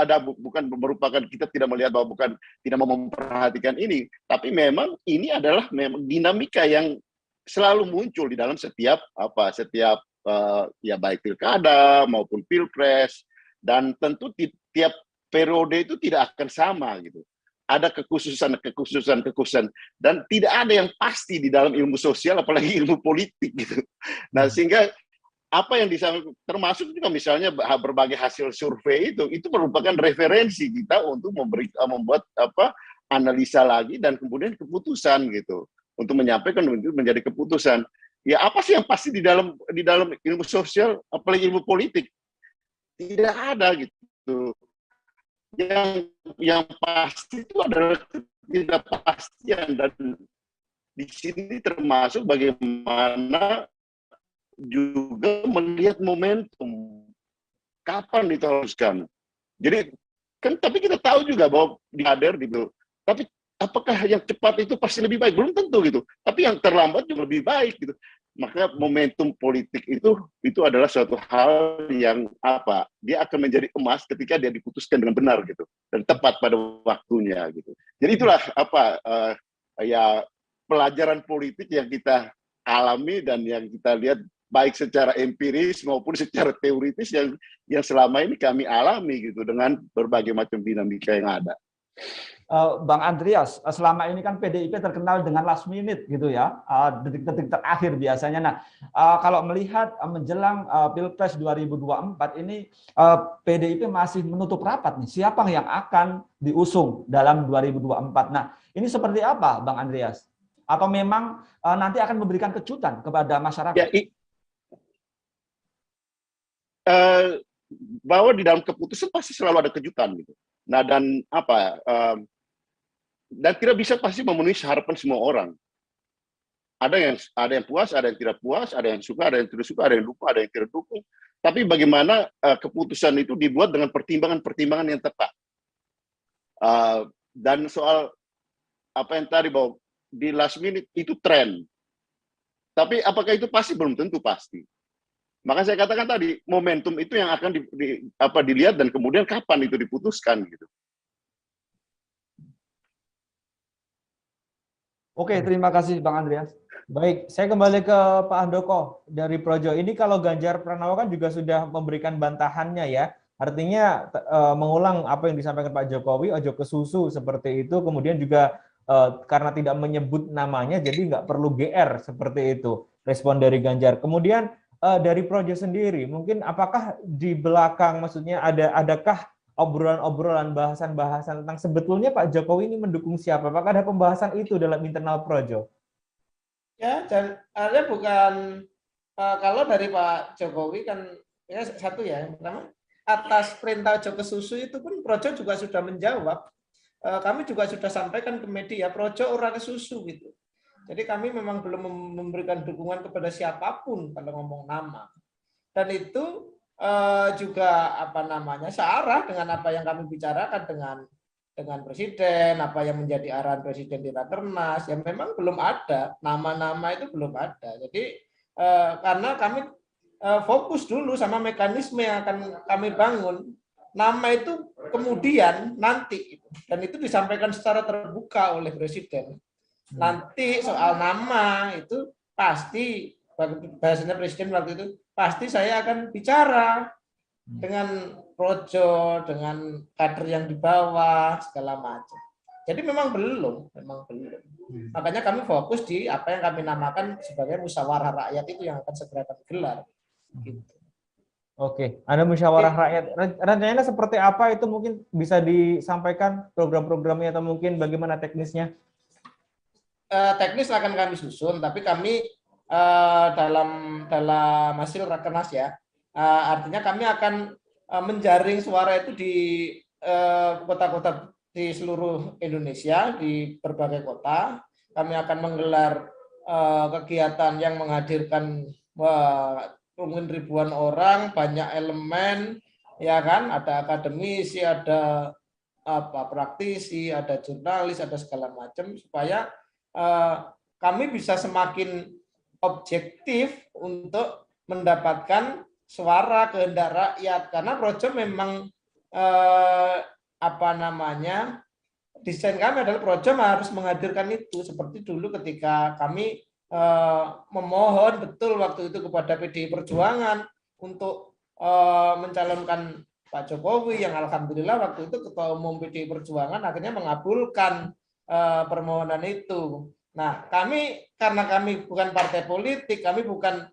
Speaker 4: merupakan, kita tidak melihat bahwa tidak mau memperhatikan ini, tapi memang ini adalah memang dinamika yang selalu muncul di dalam setiap ya baik pilkada maupun pilpres, dan tentu tiap periode itu tidak akan sama gitu. Ada kekhususan dan tidak ada yang pasti di dalam ilmu sosial apalagi ilmu politik gitu. Nah, sehingga apa yang termasuk juga misalnya berbagai hasil survei itu merupakan referensi kita untuk membuat analisa lagi dan kemudian keputusan gitu, untuk menyampaikan menjadi keputusan. Ya apa sih yang pasti di dalam ilmu sosial apalagi ilmu politik? Tidak ada gitu. Yang pasti itu adalah ketidakpastian, dan di sini termasuk bagaimana juga melihat momentum kapan diteruskan. Jadi kan, tapi kita tahu juga bahwa hadir gitu. Tapi apakah yang cepat itu pasti lebih baik? Belum tentu gitu. Tapi yang terlambat juga lebih baik gitu. Maka momentum politik itu adalah suatu hal yang dia akan menjadi emas ketika dia diputuskan dengan benar gitu, dan tepat pada waktunya gitu. Jadi itulah ya pelajaran politik yang kita alami dan yang kita lihat baik secara empiris maupun secara teoritis yang selama ini kami alami gitu, dengan berbagai macam dinamika yang ada.
Speaker 2: Bang Andreas, selama ini kan PDIP terkenal dengan last minute gitu ya, detik-detik terakhir biasanya. Nah, kalau melihat menjelang Pilpres 2024 ini, PDIP masih menutup rapat nih, siapa yang akan diusung dalam 2024. Nah, ini seperti apa, Bang Andreas? Atau memang nanti akan memberikan kejutan kepada masyarakat?
Speaker 4: Ya, bahwa di dalam keputusan pasti selalu ada kejutan gitu. Nah, dan dan tidak bisa pasti memenuhi harapan semua orang. Ada yang puas, ada yang tidak puas, ada yang suka, ada yang tidak suka, ada yang dukung, ada yang tidak dukung. Tapi bagaimana keputusan itu dibuat dengan pertimbangan-pertimbangan yang tepat. Dan soal apa yang tadi bahwa di last minute itu tren. Tapi apakah itu pasti? Belum tentu pasti. Maka saya katakan tadi, momentum itu yang akan dilihat dan kemudian kapan itu diputuskan gitu.
Speaker 1: Oke, terima kasih Bang Andreas. Baik, saya kembali ke Pak Handoko dari Projo. Ini kalau Ganjar Pranowo kan juga sudah memberikan bantahannya ya. Artinya mengulang apa yang disampaikan Pak Jokowi, ojo ke susu seperti itu. Kemudian juga karena tidak menyebut namanya, jadi nggak perlu GR seperti itu. Respon dari Ganjar. Kemudian dari Projo sendiri, mungkin apakah di belakang, maksudnya adakah obrolan-obrolan, bahasan-bahasan tentang sebetulnya Pak Jokowi ini mendukung siapa? Apakah ada pembahasan itu dalam internal Projo?
Speaker 3: Ya, dan ada bukan kalau dari Pak Jokowi kan ya satu ya, yang pertama atas perintah Ojo ke Susu itu pun Projo juga sudah menjawab. Kami juga sudah sampaikan ke media, Projo ora ke susu gitu. Jadi kami memang belum memberikan dukungan kepada siapapun kalau ngomong nama. Dan itu juga searah dengan apa yang kami bicarakan dengan presiden, apa yang menjadi arahan presiden di Rakernas. Ya memang belum ada nama-nama, itu belum ada. Jadi karena kami fokus dulu sama mekanisme yang akan kami bangun. Nama itu kemudian nanti, dan itu disampaikan secara terbuka oleh presiden. Nanti soal nama itu pasti, bahasanya presiden waktu itu, pasti saya akan bicara dengan Projo, dengan kader yang di bawah, segala macam. Jadi memang belum. Makanya kami fokus di apa yang kami namakan sebagai musyawarah rakyat itu yang akan segera kami gelar. Gitu.
Speaker 1: Oke, ada musyawarah rakyat. Rencananya seperti apa itu mungkin bisa disampaikan program-programnya atau mungkin bagaimana teknisnya?
Speaker 3: Teknis akan kami susun, tapi kami dalam hasil Rakernas ya, artinya kami akan menjaring suara itu di kota-kota di seluruh Indonesia, di berbagai kota. Kami akan menggelar kegiatan yang menghadirkan mungkin ribuan orang, banyak elemen, ya kan, ada akademisi, ada praktisi, ada jurnalis, ada segala macam, supaya kami bisa semakin objektif untuk mendapatkan suara kehendak rakyat, karena Projo memang desain kami adalah Projo harus menghadirkan itu, seperti dulu ketika kami memohon betul waktu itu kepada PDI Perjuangan untuk mencalonkan Pak Jokowi, yang alhamdulillah waktu itu Ketua Umum PDI Perjuangan akhirnya mengabulkan permohonan itu. Nah, karena kami bukan partai politik, kami bukan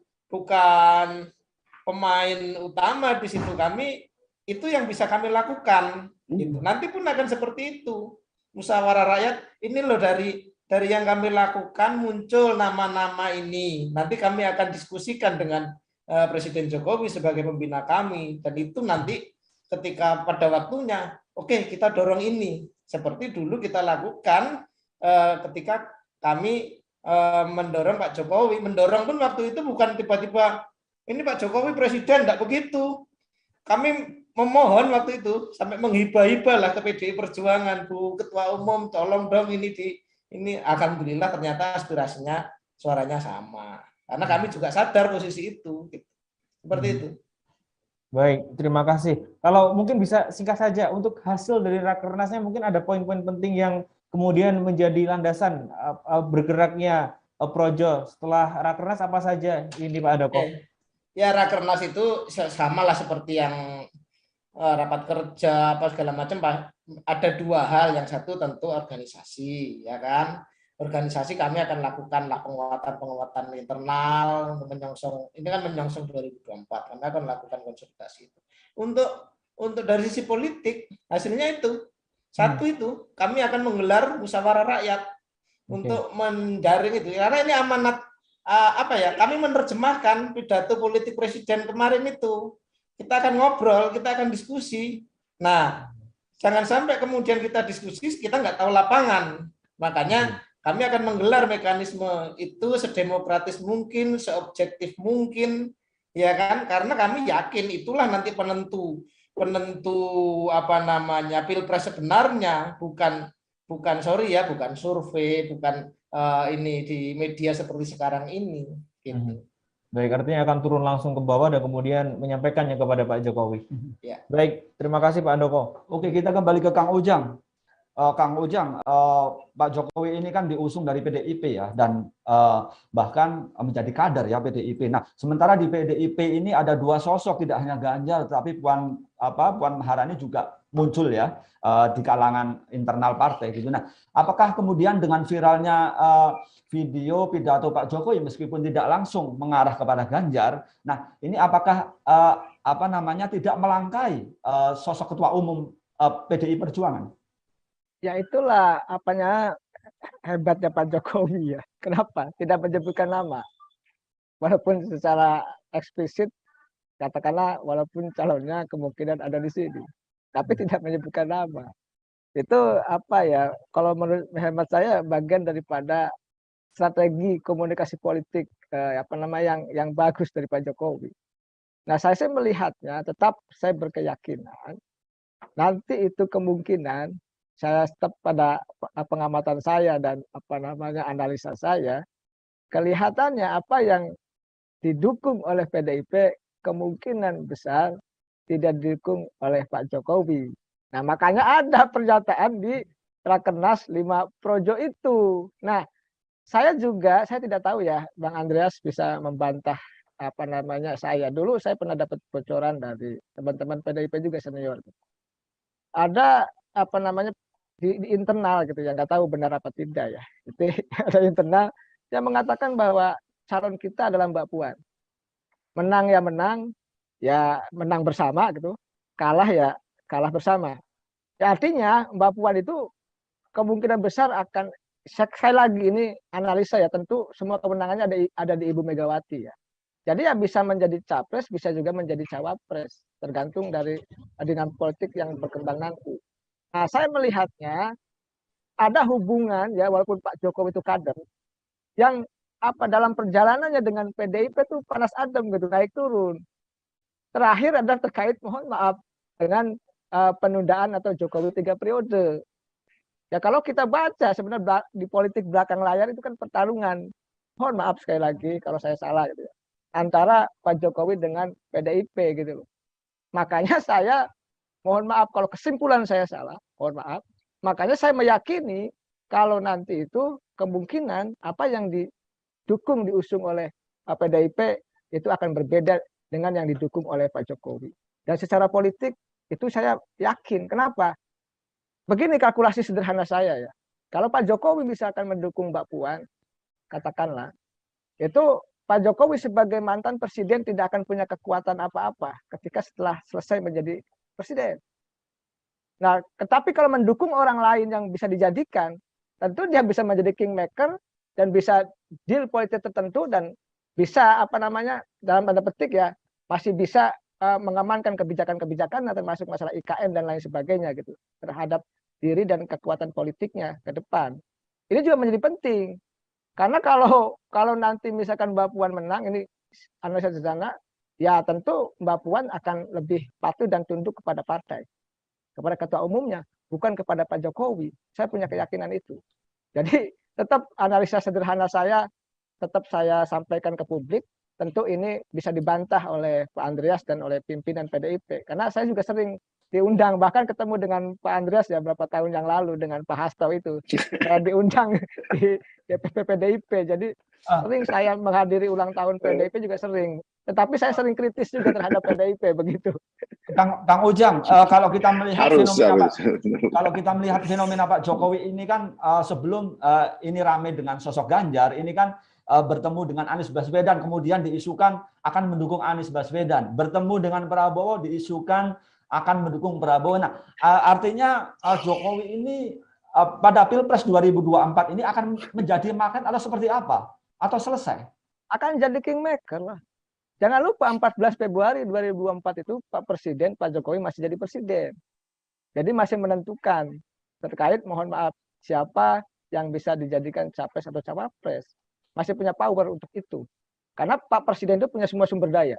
Speaker 3: pemain utama di situ, kami itu yang bisa kami lakukan. Gitu. Nanti pun akan seperti itu. Musyawarah rakyat ini loh, dari yang kami lakukan muncul nama-nama ini. Nanti kami akan diskusikan dengan Presiden Jokowi sebagai pembina kami, dan itu nanti ketika pada waktunya, oke, kita dorong ini. Seperti dulu kita lakukan ketika kami mendorong Pak Jokowi. Mendorong pun waktu itu bukan tiba-tiba ini Pak Jokowi presiden, enggak begitu. Kami memohon waktu itu sampai menghibah-hibah lah ke PDI Perjuangan, Bu Ketua Umum, tolong dong ini alhamdulillah ternyata aspirasinya suaranya sama. Karena kami juga sadar posisi itu. Seperti itu.
Speaker 1: Baik, terima kasih. Kalau mungkin bisa singkat saja untuk hasil dari Rakernasnya, mungkin ada poin-poin penting yang kemudian menjadi landasan bergeraknya Projo setelah Rakernas apa saja ini Pak Handoko?
Speaker 3: Ya, Rakernas itu sama lah seperti yang rapat kerja apa segala macam, Pak. Ada dua hal, yang satu tentu organisasi, ya kan. Organisasi kami akan lakukan penguatan internal untuk menyongsong, ini kan menyongsong 2024, kami akan lakukan konsultasi itu. Untuk dari sisi politik hasilnya itu satu, itu kami akan menggelar musyawarah rakyat untuk menjaring itu, karena ini amanat kami menerjemahkan pidato politik presiden kemarin itu. Kita akan ngobrol, kita akan diskusi. Nah, jangan sampai kemudian kita diskusi kita nggak tahu lapangan. Makanya kami akan menggelar mekanisme itu sedemokratis mungkin, seobjektif mungkin, ya kan? Karena kami yakin itulah nanti penentu pilpres sebenarnya, bukan survei, bukan ini di media seperti sekarang ini. Gitu.
Speaker 1: Baik, artinya akan turun langsung ke bawah dan kemudian menyampaikannya kepada Pak Jokowi.
Speaker 3: Ya.
Speaker 1: Baik, terima kasih Pak Handoko.
Speaker 2: Oke, kita kembali ke Kang Ujang. Kang Ujang, Pak Jokowi ini kan diusung dari PDIP ya, dan bahkan menjadi kader ya PDIP. Nah, sementara di PDIP ini ada dua sosok, tidak hanya Ganjar, tapi Puan Maharani juga muncul ya di kalangan internal partai gitu. Nah, apakah kemudian dengan viralnya video pidato Pak Jokowi meskipun tidak langsung mengarah kepada Ganjar, nah ini apakah tidak melangkai sosok ketua umum PDI Perjuangan?
Speaker 5: Ya itulah hebatnya Pak Jokowi ya. Kenapa? Tidak menyebutkan nama. Walaupun secara eksplisit katakanlah walaupun calonnya kemungkinan ada di sini, tapi tidak menyebutkan nama. Itu kalau menurut hemat saya bagian daripada strategi komunikasi politik yang bagus dari Pak Jokowi. Nah, saya melihatnya tetap saya berkeyakinan nanti itu kemungkinan, saya tetap pada pengamatan saya dan analisa saya, kelihatannya apa yang didukung oleh PDIP kemungkinan besar tidak didukung oleh Pak Jokowi. Nah, makanya ada pernyataan di Rakernas 5 Projo itu. Nah, saya tidak tahu ya, Bang Andreas bisa membantah saya. Dulu saya pernah dapat bocoran dari teman-teman PDIP juga senior. Ada di internal gitu ya, nggak tahu benar apa tidak ya. Itu ada internal yang mengatakan bahwa calon kita adalah Mbak Puan. Menang ya menang bersama gitu. Kalah ya kalah bersama. Ya, artinya Mbak Puan itu kemungkinan besar akan, sekali lagi ini analisa ya, tentu semua kemenangannya ada di Ibu Megawati ya. Jadi ya bisa menjadi capres, bisa juga menjadi cawapres, tergantung dari dinamika politik yang berkembang nanti. Nah, saya melihatnya ada hubungan ya, walaupun Pak Jokowi itu kader, yang dalam perjalanannya dengan PDIP itu panas adem gitu, naik turun. Terakhir adalah terkait, mohon maaf, dengan penundaan atau Jokowi 3 periode. Ya kalau kita baca sebenarnya di politik belakang layar itu kan pertarungan. Mohon maaf sekali lagi kalau saya salah gitu ya, antara Pak Jokowi dengan PDIP gitu loh. Makanya saya mohon maaf kalau kesimpulan saya salah, mohon maaf. Makanya saya meyakini kalau nanti itu kemungkinan apa yang didukung diusung oleh PDIP itu akan berbeda dengan yang didukung oleh Pak Jokowi. Dan secara politik itu saya yakin. Kenapa? Begini kalkulasi sederhana saya ya. Kalau Pak Jokowi misalkan mendukung Mbak Puan, katakanlah, itu Pak Jokowi sebagai mantan presiden tidak akan punya kekuatan apa-apa ketika setelah selesai menjadi presiden. Nah, tetapi kalau mendukung orang lain yang bisa dijadikan, tentu dia bisa menjadi kingmaker dan bisa deal politik tertentu dan bisa dalam tanda petik ya masih bisa mengamankan kebijakan-kebijakan termasuk masalah IKN dan lain sebagainya gitu terhadap diri dan kekuatan politiknya ke depan. Ini juga menjadi penting. Karena kalau nanti misalkan Mbak Puan menang, ini analisa sederhana, ya tentu Mbak Puan akan lebih patuh dan tunduk kepada partai, kepada ketua umumnya, bukan kepada Pak Jokowi. Saya punya keyakinan itu. Jadi tetap analisa sederhana saya, tetap saya sampaikan ke publik, tentu ini bisa dibantah oleh Pak Andreas dan oleh pimpinan PDIP. Karena saya juga sering diundang, bahkan ketemu dengan Pak Andreas ya beberapa tahun yang lalu dengan Pak Hasto itu. Saya diundang di DPP PDIP. Jadi sering saya menghadiri ulang tahun PDIP juga sering. Tetapi saya sering kritis juga terhadap PDIP begitu.
Speaker 2: Kang Ujang, kalau kita melihat fenomena Pak Jokowi ini kan sebelum ini ramai dengan sosok Ganjar, ini kan bertemu dengan Anies Baswedan, kemudian diisukan akan mendukung Anies Baswedan, bertemu dengan Prabowo diisukan akan mendukung Prabowo. Nah, artinya Jokowi ini pada Pilpres 2024 ini akan menjadi magnet atau seperti apa? Atau selesai?
Speaker 5: Akan jadi kingmaker lah. Jangan lupa 14 Februari 2024 itu Pak Jokowi masih jadi presiden. Jadi masih menentukan terkait mohon maaf siapa yang bisa dijadikan capres atau cawapres. Masih punya power untuk itu. Karena Pak Presiden itu punya semua sumber daya.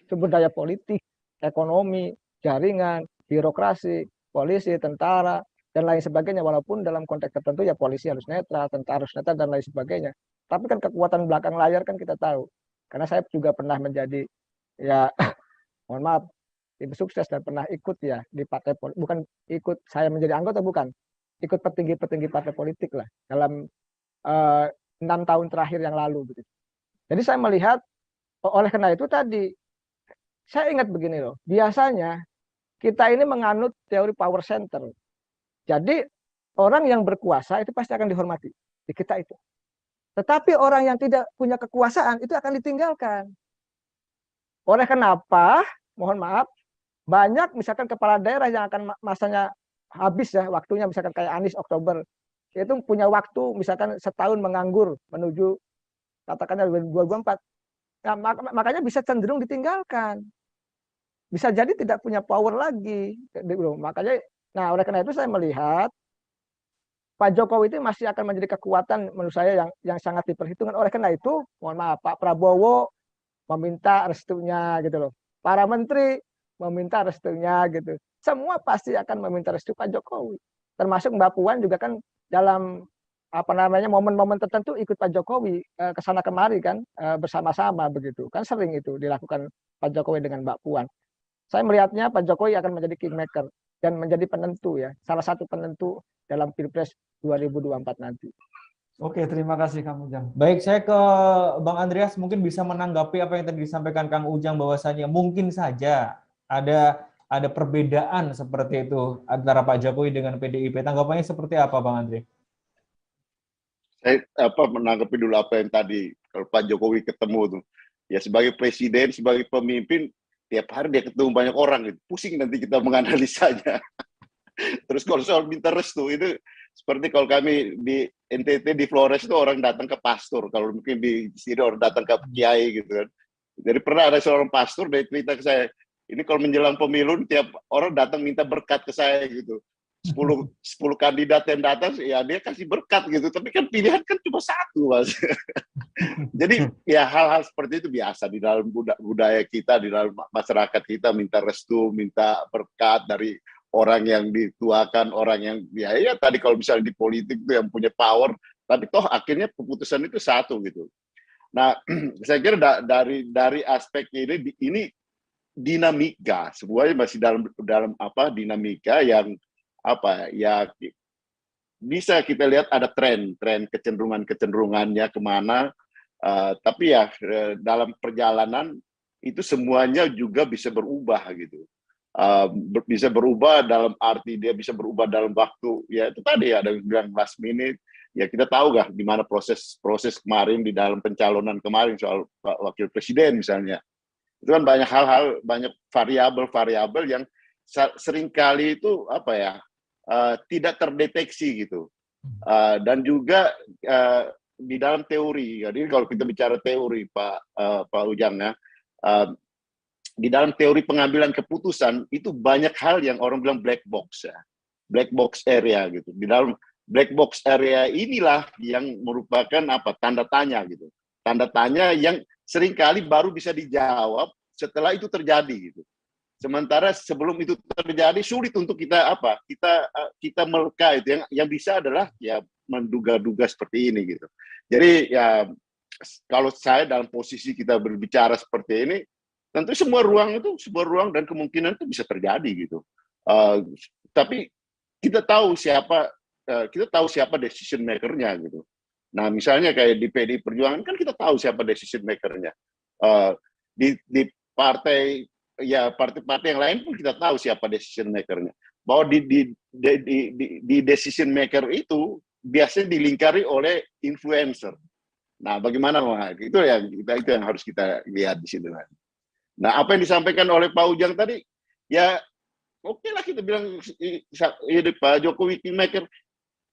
Speaker 5: Sumber daya politik, ekonomi, jaringan, birokrasi, polisi, tentara, dan lain sebagainya. Walaupun dalam konteks tertentu ya polisi harus netral, tentara harus netral, dan lain sebagainya. Tapi kan kekuatan belakang layar kan kita tahu. Karena saya juga pernah menjadi, ya mohon maaf, tim sukses dan pernah ikut ya di partai politik. Bukan ikut saya menjadi anggota, bukan. Ikut petinggi-petinggi partai politik lah dalam 6 tahun terakhir yang lalu. Jadi saya melihat, oleh karena itu tadi, saya ingat begini loh, biasanya kita ini menganut teori power center. Jadi orang yang berkuasa itu pasti akan dihormati di kita itu. Tetapi orang yang tidak punya kekuasaan itu akan ditinggalkan. Oleh kenapa, mohon maaf, banyak misalkan kepala daerah yang akan masanya habis ya, waktunya misalkan kayak Anies Oktober, itu punya waktu misalkan setahun menganggur menuju katakanlah 2024. Nah, makanya bisa cenderung ditinggalkan. Bisa jadi tidak punya power lagi. Makanya, nah oleh karena itu saya melihat Pak Jokowi itu masih akan menjadi kekuatan menurut saya yang sangat diperhitungkan. Oleh karena itu, mohon maaf, Pak Prabowo meminta restunya gitu loh. Para menteri meminta restunya gitu. Semua pasti akan meminta restu Pak Jokowi. Termasuk Mbak Puan juga kan dalam momen-momen tertentu ikut Pak Jokowi ke sana kemari kan bersama-sama begitu. Kan sering itu dilakukan Pak Jokowi dengan Mbak Puan. Saya melihatnya Pak Jokowi akan menjadi kingmaker dan menjadi penentu ya, salah satu penentu dalam Pilpres 2024 nanti.
Speaker 1: Oke, terima kasih Kang Ujang. Baik, saya ke Bang Andreas mungkin bisa menanggapi apa yang tadi disampaikan Kang Ujang bahwasannya mungkin saja ada perbedaan seperti itu antara Pak Jokowi dengan PDIP. Tanggapannya seperti apa, Bang Andre?
Speaker 4: Saya menanggapi dulu apa yang tadi, kalau Pak Jokowi ketemu tuh, ya sebagai presiden, sebagai pemimpin, tiap hari dia ketemu banyak orang, gitu. Pusing nanti kita menganalisanya. Terus kalau soal minta restu, itu seperti kalau kami di NTT di Flores itu orang datang ke pastor, kalau mungkin di sini orang datang ke kiai gitu kan. Jadi pernah ada seorang pastor dia cerita ke saya, ini kalau menjelang pemilu tiap orang datang minta berkat ke saya gitu. 10 kandidat yang datang ya dia kasih berkat gitu, tapi kan pilihan kan cuma satu, Mas. Jadi ya hal-hal seperti itu biasa di dalam budaya kita, di dalam masyarakat kita, minta restu, minta berkat dari orang yang dituakan, orang yang ya tadi kalau misalnya di politik itu yang punya power, tapi toh akhirnya keputusan itu satu gitu. Nah, saya kira dari aspek ini dinamika, semuanya masih dalam dinamika yang ya bisa kita lihat ada tren kecenderungannya kemana, Tapi ya dalam perjalanan itu semuanya juga bisa berubah gitu. Bisa berubah dalam arti dia bisa berubah dalam waktu, ya itu tadi ada yang bilang last minute. Ya kita tahu gak di mana proses kemarin di dalam pencalonan kemarin soal wakil presiden misalnya. Itu kan banyak hal-hal, banyak variabel-variabel yang seringkali itu apa ya, tidak terdeteksi gitu. Dan juga di dalam teori, jadi kalau kita bicara teori Pak Ujang ya, di dalam teori pengambilan keputusan itu banyak hal yang orang bilang black box ya, black box area gitu. Di dalam black box area inilah yang merupakan apa, tanda tanya gitu, tanda tanya yang seringkali baru bisa dijawab setelah itu terjadi gitu. Sementara sebelum itu terjadi sulit untuk kita apa, kita meleka itu, yang bisa adalah ya menduga-duga seperti ini gitu. Jadi ya kalau saya dalam posisi kita berbicara seperti ini, tentu semua ruang dan kemungkinan itu bisa terjadi gitu. Tapi kita tahu siapa decision maker-nya gitu. Nah misalnya kayak di PDI Perjuangan kan kita tahu siapa decision maker-nya. Di partai yang lain pun kita tahu siapa decision maker-nya. Bahwa di decision maker itu biasanya dilingkari oleh influencer. Nah bagaimana itu yang harus kita lihat di sini. Nah, apa yang disampaikan oleh Pak Ujang tadi, ya oke lah kita bilang Pak Jokowi kingmaker,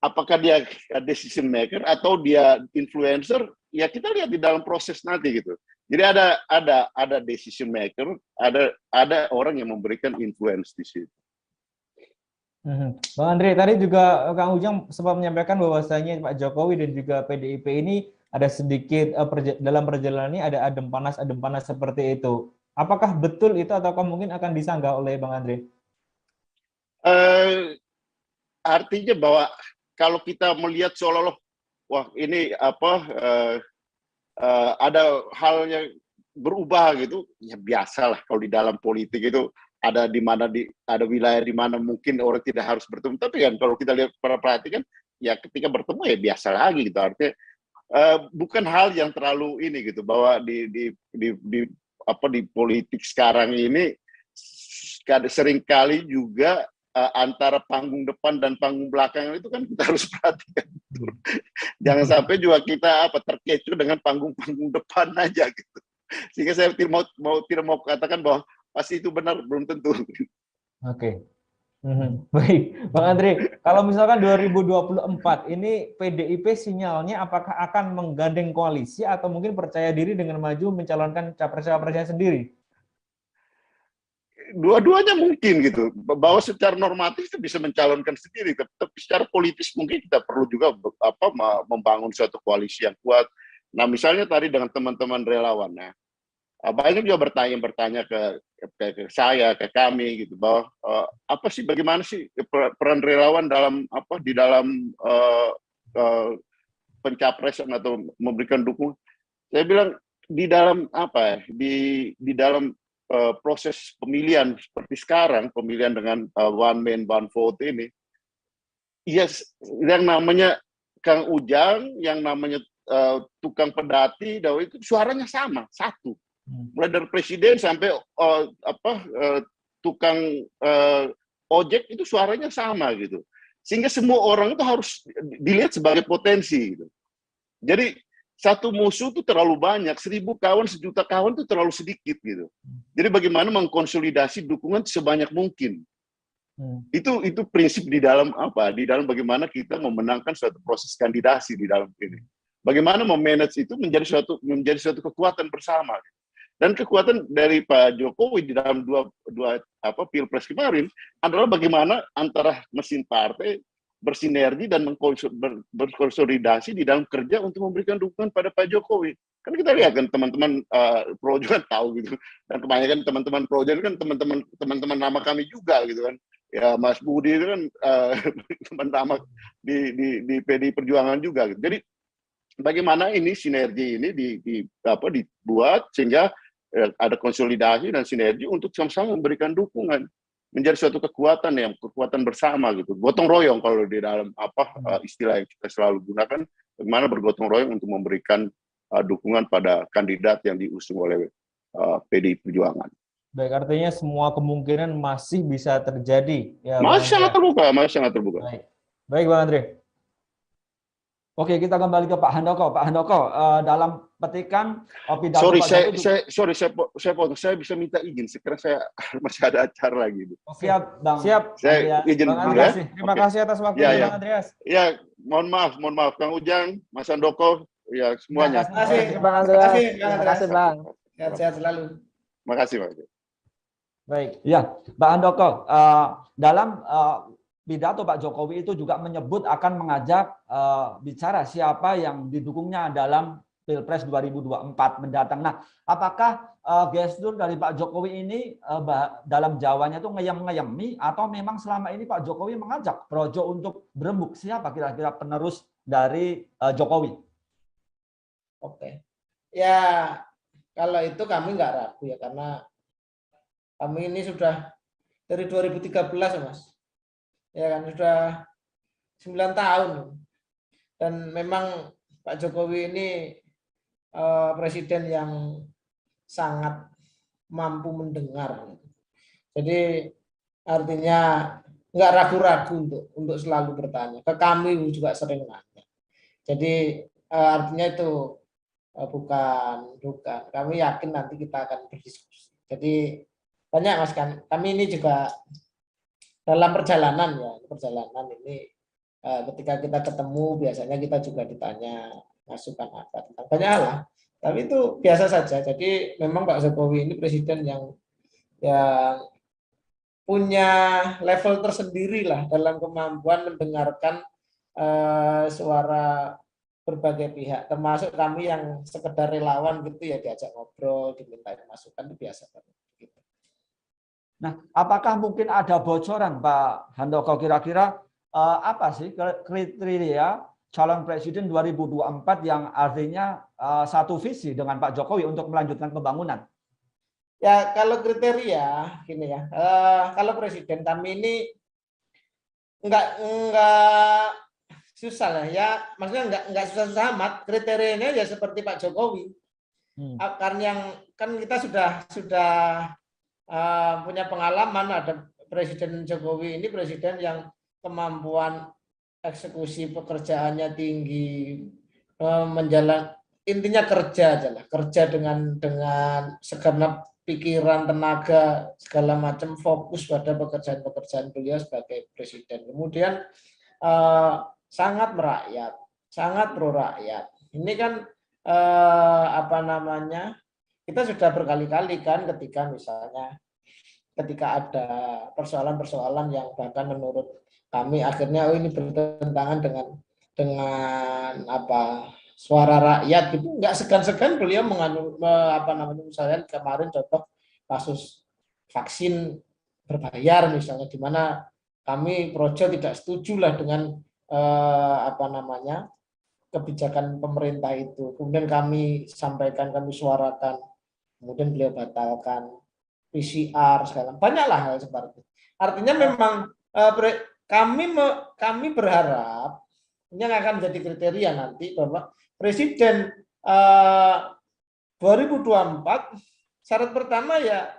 Speaker 4: apakah dia decision maker atau dia influencer, ya kita lihat di dalam proses nanti gitu. Jadi ada decision maker, ada orang yang memberikan influence di situ.
Speaker 1: Bang Andre, tadi juga Kang Ujang sempat menyampaikan bahwasanya Pak Jokowi dan juga PDIP ini ada sedikit dalam perjalanan ini ada adem panas seperti itu. Apakah betul itu ataukah mungkin akan disanggah oleh Bang Andre?
Speaker 4: Artinya bahwa kalau kita melihat seolah-olah wah ini apa ada hal yang berubah gitu, ya biasalah kalau di dalam politik itu ada ada wilayah di mana mungkin orang tidak harus bertemu, tapi kan kalau kita lihat perhatikan ya ketika bertemu ya biasa lagi gitu. Artinya bukan hal yang terlalu ini gitu, bahwa di politik sekarang ini seringkali juga antara panggung depan dan panggung belakang itu kan kita harus perhatikan. Jangan sampai juga kita terkecoh dengan panggung-panggung depan aja gitu. Sehingga saya tidak mau katakan bahwa pasti itu benar, belum tentu.
Speaker 1: Oke. Baik, Bang Andre, kalau misalkan 2024 ini PDIP sinyalnya apakah akan menggandeng koalisi atau mungkin percaya diri dengan maju mencalonkan capres-capresnya sendiri?
Speaker 4: Dua-duanya mungkin gitu, bahwa secara normatif itu bisa mencalonkan sendiri, tapi secara politis mungkin kita perlu juga membangun suatu koalisi yang kuat. Nah misalnya tadi dengan teman-teman relawan, ya, banyak juga bertanya ke saya, ke kami gitu, bahwa bagaimana sih peran relawan di dalam pencapresan atau memberikan dukungan. Saya bilang di dalam di dalam proses pemilihan seperti sekarang, pemilihan dengan one man one vote ini, yes, yang namanya Kang Ujang, yang namanya tukang pedati, itu suaranya sama, satu. Mulai dari presiden sampai tukang ojek itu suaranya sama gitu, sehingga semua orang itu harus dilihat sebagai potensi gitu. Jadi satu musuh itu terlalu banyak, 1000 kawan, 1 juta kawan itu terlalu sedikit gitu. Jadi bagaimana mengkonsolidasi dukungan sebanyak mungkin. Itu prinsip di dalam bagaimana kita memenangkan suatu proses kandidasi di dalam ini. Bagaimana memanage itu menjadi suatu kekuatan bersama. Dan kekuatan dari Pak Jokowi di dalam dua pilpres kemarin adalah bagaimana antara mesin partai bersinergi dan berkonsolidasi di dalam kerja untuk memberikan dukungan pada Pak Jokowi. Kan kita lihat kan teman-teman Projo kan tahu gitu, dan kebanyakan teman-teman Projo kan teman-teman nama kami juga gitu kan. Ya Mas Budi itu kan teman nama di PDI Perjuangan juga. Gitu. Jadi bagaimana ini sinergi ini dibuat sehingga ada konsolidasi dan sinergi untuk sama-sama memberikan dukungan, menjadi suatu kekuatan bersama gitu, gotong royong kalau di dalam istilah yang kita selalu gunakan, bagaimana bergotong royong untuk memberikan dukungan pada kandidat yang diusung oleh PDI Perjuangan.
Speaker 1: Baik, artinya semua kemungkinan masih bisa terjadi. Ya,
Speaker 4: Masih sangat terbuka, masih sangat terbuka.
Speaker 1: Baik, baik Bang Andre.
Speaker 2: Oke, kita kembali ke Pak Handoko. Pak Handoko, dalam petikan pidato
Speaker 4: Sorry,
Speaker 2: Pak Jokowi.
Speaker 4: saya bisa minta izin. Sekarang saya masih ada acara lagi.
Speaker 2: Siap, Bang.
Speaker 1: Siap.
Speaker 4: Saya izin
Speaker 1: Bang
Speaker 4: dulu
Speaker 1: Andreas,
Speaker 4: ya.
Speaker 1: terima kasih atas waktunya, Bang Andreas.
Speaker 4: Ya, mohon maaf, Kang Ujang, Mas Handoko, ya semuanya.
Speaker 3: Terima kasih,
Speaker 5: Bang Andreas.
Speaker 3: Terima kasih,
Speaker 5: Bang.
Speaker 3: Sehat-sehat selalu.
Speaker 4: Terima kasih, Pak.
Speaker 1: Baik.
Speaker 2: Ya, Pak Handoko, dalam pidato Pak Jokowi itu juga menyebut akan mengajak bicara siapa yang didukungnya dalam Pilpres 2024 mendatang. Nah, apakah gestur dari Pak Jokowi ini dalam Jawanya itu ngeyem-ngeyemi atau memang selama ini Pak Jokowi mengajak Projo untuk berembuk siapa kira-kira penerus dari Jokowi?
Speaker 3: Oke. Ya, kalau itu kami nggak ragu ya, karena kami ini sudah dari 2013 ya, Mas. Ya kan, sudah 9 tahun. Dan memang Pak Jokowi ini presiden yang sangat mampu mendengar. Jadi artinya nggak ragu-ragu untuk selalu bertanya. Ke kami juga sering nanya. Jadi artinya itu bukan. Kami yakin nanti kita akan berdiskusi. Jadi banyak Mas kan. Kami ini juga dalam perjalanan ini ketika kita ketemu biasanya kita juga ditanya masukan apa tentang banyak hal lah. Tapi itu biasa saja. Jadi memang Pak Jokowi ini presiden yang punya level tersendiri lah dalam kemampuan mendengarkan suara berbagai pihak, termasuk kami yang sekedar relawan gitu ya, diajak ngobrol, diminta masukan, itu biasa banget. Gitu.
Speaker 2: Nah, apakah mungkin ada bocoran Pak Handoko kira-kira apa sih kriteria calon presiden 2024 yang artinya satu visi dengan Pak Jokowi untuk melanjutkan pembangunan?
Speaker 3: Ya, kalau kriteria gini ya, kalau presiden kami ini enggak susah lah ya, maksudnya enggak susah-susah amat. Kriterianya ya seperti Pak Jokowi. Karena yang kan kita sudah punya pengalaman, ada Presiden Jokowi ini presiden yang kemampuan eksekusi pekerjaannya tinggi, intinya kerja aja lah, kerja dengan segenap pikiran, tenaga, segala macam, fokus pada pekerjaan beliau sebagai presiden. Kemudian sangat merakyat, sangat pro rakyat. Ini kan kita sudah berkali-kali kan ketika ada persoalan-persoalan yang bahkan menurut kami akhirnya ini bertentangan dengan suara rakyat gitu, nggak segan-segan beliau misalnya kemarin contoh kasus vaksin berbayar misalnya, di mana kami Projo tidak setuju lah dengan kebijakan pemerintah itu. Kemudian kami sampaikan, kami suarakan, kemudian beliau batalkan PCR segala banyaklah hal seperti itu. Artinya memang kami berharap ini akan menjadi kriteria nanti bahwa presiden 2024 syarat pertama ya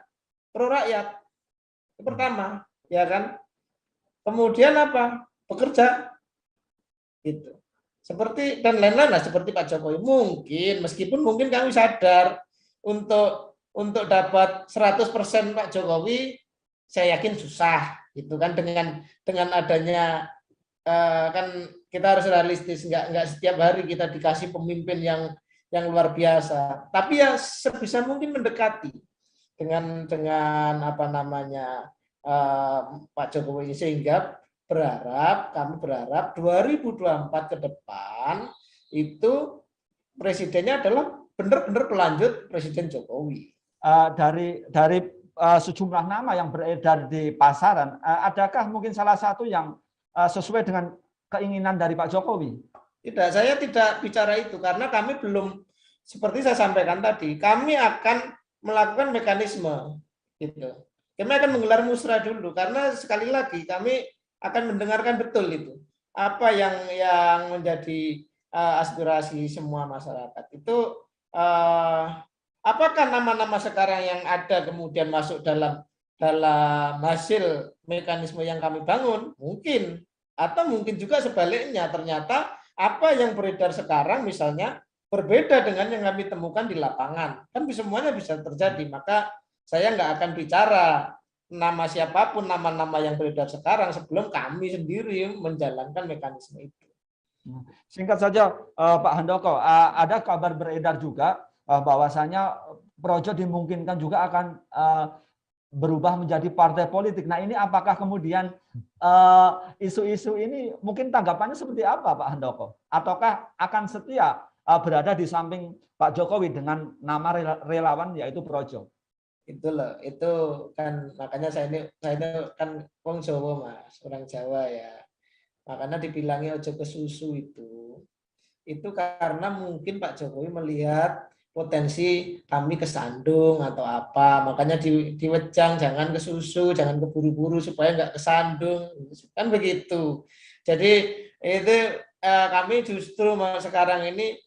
Speaker 3: pro rakyat. Pertama, ya kan? Kemudian apa? Bekerja. Gitu. Seperti dan lain-lain lah seperti Pak Jokowi. Meskipun mungkin kami sadar untuk dapat 100% Pak Jokowi, saya yakin susah gitu kan, dengan adanya kan kita harus realistis, nggak setiap hari kita dikasih pemimpin yang luar biasa, tapi ya sebisa mungkin mendekati dengan Pak Jokowi, sehingga kami berharap 2024 ke depan itu presidennya adalah benar-benar pelanjut Presiden Jokowi.
Speaker 2: Dari sejumlah nama yang beredar di pasaran, adakah mungkin salah satu yang sesuai dengan keinginan dari Pak Jokowi?
Speaker 3: Tidak, saya tidak bicara itu karena kami belum, seperti saya sampaikan tadi, kami akan melakukan mekanisme gitu. Kami akan menggelar musrah dulu karena sekali lagi kami akan mendengarkan betul itu apa yang menjadi aspirasi semua masyarakat. Itu apakah nama-nama sekarang yang ada kemudian masuk dalam hasil mekanisme yang kami bangun? Mungkin. Atau mungkin juga sebaliknya, ternyata apa yang beredar sekarang misalnya berbeda dengan yang kami temukan di lapangan. Kan semuanya bisa terjadi. Maka saya nggak akan bicara nama siapapun, nama-nama yang beredar sekarang sebelum kami sendiri menjalankan mekanisme itu.
Speaker 2: Singkat saja, Pak Handoko, ada kabar beredar juga bahwasanya Projo dimungkinkan juga akan berubah menjadi partai politik. Nah, ini apakah kemudian isu-isu ini mungkin tanggapannya seperti apa, Pak Handoko? Ataukah akan setia berada di samping Pak Jokowi dengan nama relawan yaitu Projo?
Speaker 3: Itu loh, itu kan makanya saya ini kan wong Jawa Mas, orang Jawa ya. Makanya dibilangi ojo ke susu itu karena mungkin Pak Jokowi melihat potensi kami kesandung atau apa, makanya diwejang jangan ke susu, jangan keburu-buru supaya nggak kesandung, kan begitu. Jadi itu kami justru sekarang ini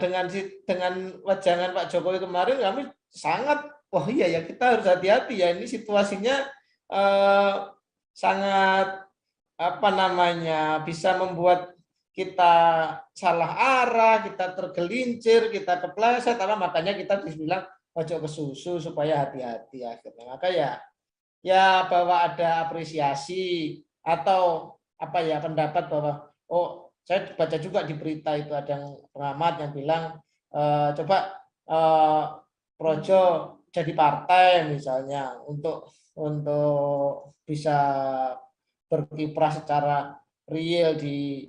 Speaker 3: dengan wejangan Pak Jokowi kemarin kami sangat, oh iya ya kita harus hati-hati ya, ini situasinya sangat apa namanya bisa membuat kita salah arah, kita tergelincir, kita kepleset, makanya kita dibilang ojo ke susu supaya hati-hati akhirnya. Maka ya bahwa ada apresiasi atau apa ya pendapat bahwa saya baca juga di berita itu ada yang pengamat yang bilang coba Projo jadi partai misalnya untuk bisa berkiprah secara real di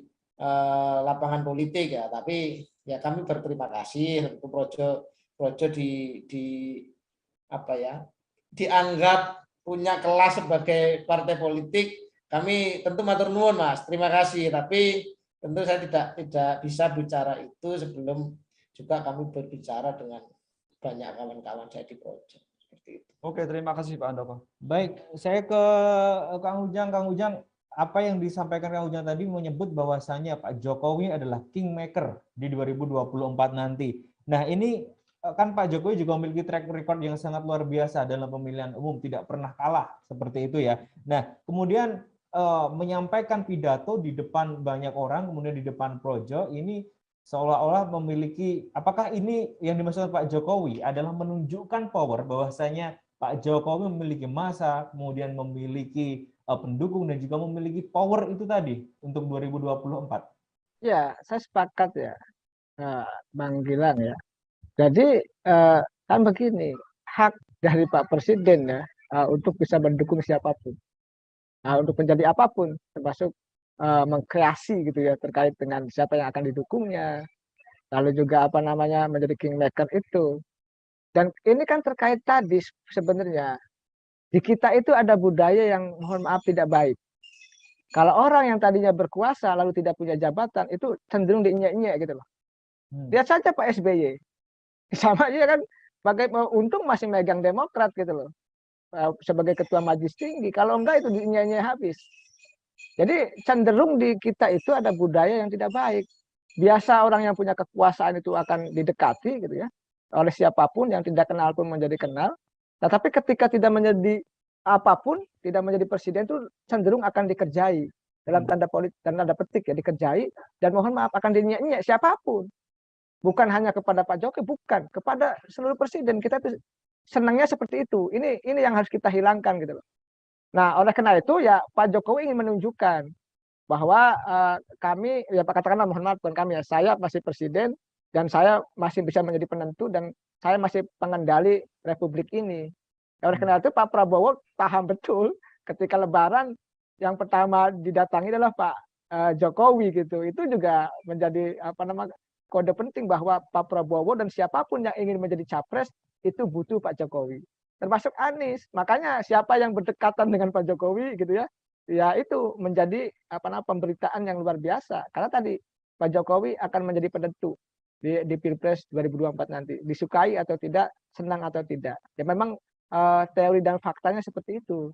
Speaker 3: lapangan politik ya, tapi ya kami berterima kasih tentu Projo dianggap punya kelas sebagai partai politik. Kami tentu matur nuwun Mas, terima kasih, tapi tentu saya tidak bisa bicara itu sebelum juga kami berbicara dengan banyak kawan-kawan saya di Projo. Seperti itu.
Speaker 2: Oke, terima kasih Pak Handoko.
Speaker 1: Baik, saya ke Kang Ujang. Kang Ujang, apa yang disampaikan Kang Ujang tadi menyebut bahwasannya Pak Jokowi adalah kingmaker di 2024 nanti. Nah, ini kan Pak Jokowi juga memiliki track record yang sangat luar biasa dalam pemilihan umum, tidak pernah kalah seperti itu ya. Nah, kemudian menyampaikan pidato di depan banyak orang, kemudian di depan Projo, ini seolah-olah memiliki, apakah ini yang dimaksud Pak Jokowi adalah menunjukkan power bahwasanya Pak Jokowi memiliki massa, kemudian memiliki pendukung dan juga memiliki power itu tadi untuk 2024.
Speaker 5: Ya, saya sepakat ya, Bang Gilang ya. Jadi kan begini, hak dari Pak Presiden ya untuk bisa mendukung siapapun, untuk menjadi apapun, termasuk mengkreasi gitu ya terkait dengan siapa yang akan didukungnya, lalu juga apa namanya menjadi kingmaker itu. Dan ini kan terkait tadi sebenarnya di kita itu ada budaya yang mohon maaf tidak baik. Kalau orang yang tadinya berkuasa lalu tidak punya jabatan itu cenderung diinjak-injak gitu loh. Lihat saja Pak SBY. Sama aja kan untung masih megang Demokrat gitu loh. Sebagai ketua majelis tinggi, kalau enggak itu diinjak-injak habis. Jadi cenderung di kita itu ada budaya yang tidak baik. Biasa orang yang punya kekuasaan itu akan didekati gitu ya oleh siapapun, yang tidak kenal pun menjadi kenal. Nah, tapi ketika tidak menjadi apapun, tidak menjadi presiden itu cenderung akan dikerjai dalam tanda petik ya, dikerjai, dan mohon maaf akan dinyanyi siapapun. Bukan hanya kepada Pak Jokowi, bukan kepada seluruh presiden. Kita tuh senangnya seperti itu. Ini yang harus kita hilangkan gitu loh. Nah, oleh karena itu ya Pak Jokowi ingin menunjukkan bahwa kami ya katakanlah mohon maaf bukan kami ya, saya masih presiden dan saya masih bisa menjadi penentu dan saya masih pengendali republik ini. Oleh karena itu Pak Prabowo paham betul ketika Lebaran yang pertama didatangi adalah Pak Jokowi gitu. Itu juga menjadi kode penting bahwa Pak Prabowo dan siapapun yang ingin menjadi capres itu butuh Pak Jokowi. Termasuk Anies. Makanya siapa yang berdekatan dengan Pak Jokowi gitu ya, ya itu menjadi pemberitaan yang luar biasa. Karena tadi Pak Jokowi akan menjadi penentu di Pilpres 2024 nanti. Disukai atau tidak, senang atau tidak. Ya memang teori dan faktanya seperti itu.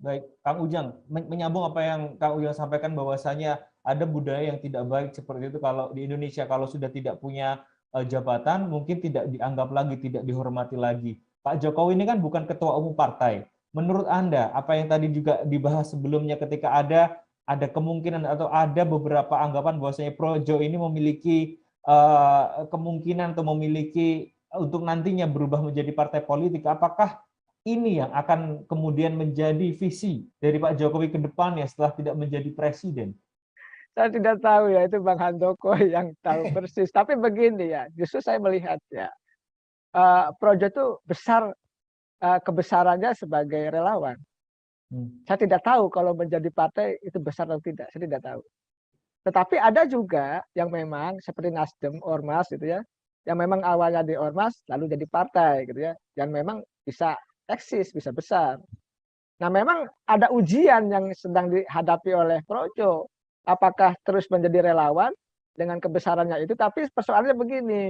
Speaker 1: Baik, Kang Ujang, menyambung apa yang Kang Ujang sampaikan bahwasanya ada budaya yang tidak baik seperti itu kalau di Indonesia, kalau sudah tidak punya jabatan mungkin tidak dianggap lagi, tidak dihormati lagi. Pak Jokowi ini kan bukan ketua umum partai. Menurut Anda, apa yang tadi juga dibahas sebelumnya ketika ada kemungkinan atau ada beberapa anggapan bahwasanya Projo ini memiliki kemungkinan atau memiliki untuk nantinya berubah menjadi partai politik, apakah ini yang akan kemudian menjadi visi dari Pak Jokowi ke depannya setelah tidak menjadi presiden?
Speaker 5: Saya tidak tahu ya, itu Bang Handoko yang tahu persis. Tapi begini ya, justru saya melihat ya, Projo itu besar, kebesarannya sebagai relawan. Saya tidak tahu kalau menjadi partai itu besar atau tidak, saya tidak tahu. Tetapi ada juga yang memang seperti Nasdem, Ormas gitu ya, yang memang awalnya di Ormas lalu jadi partai gitu ya, yang memang bisa eksis, bisa besar. Nah memang ada ujian yang sedang dihadapi oleh Projo. Apakah terus menjadi relawan dengan kebesarannya itu, tapi persoalannya begini,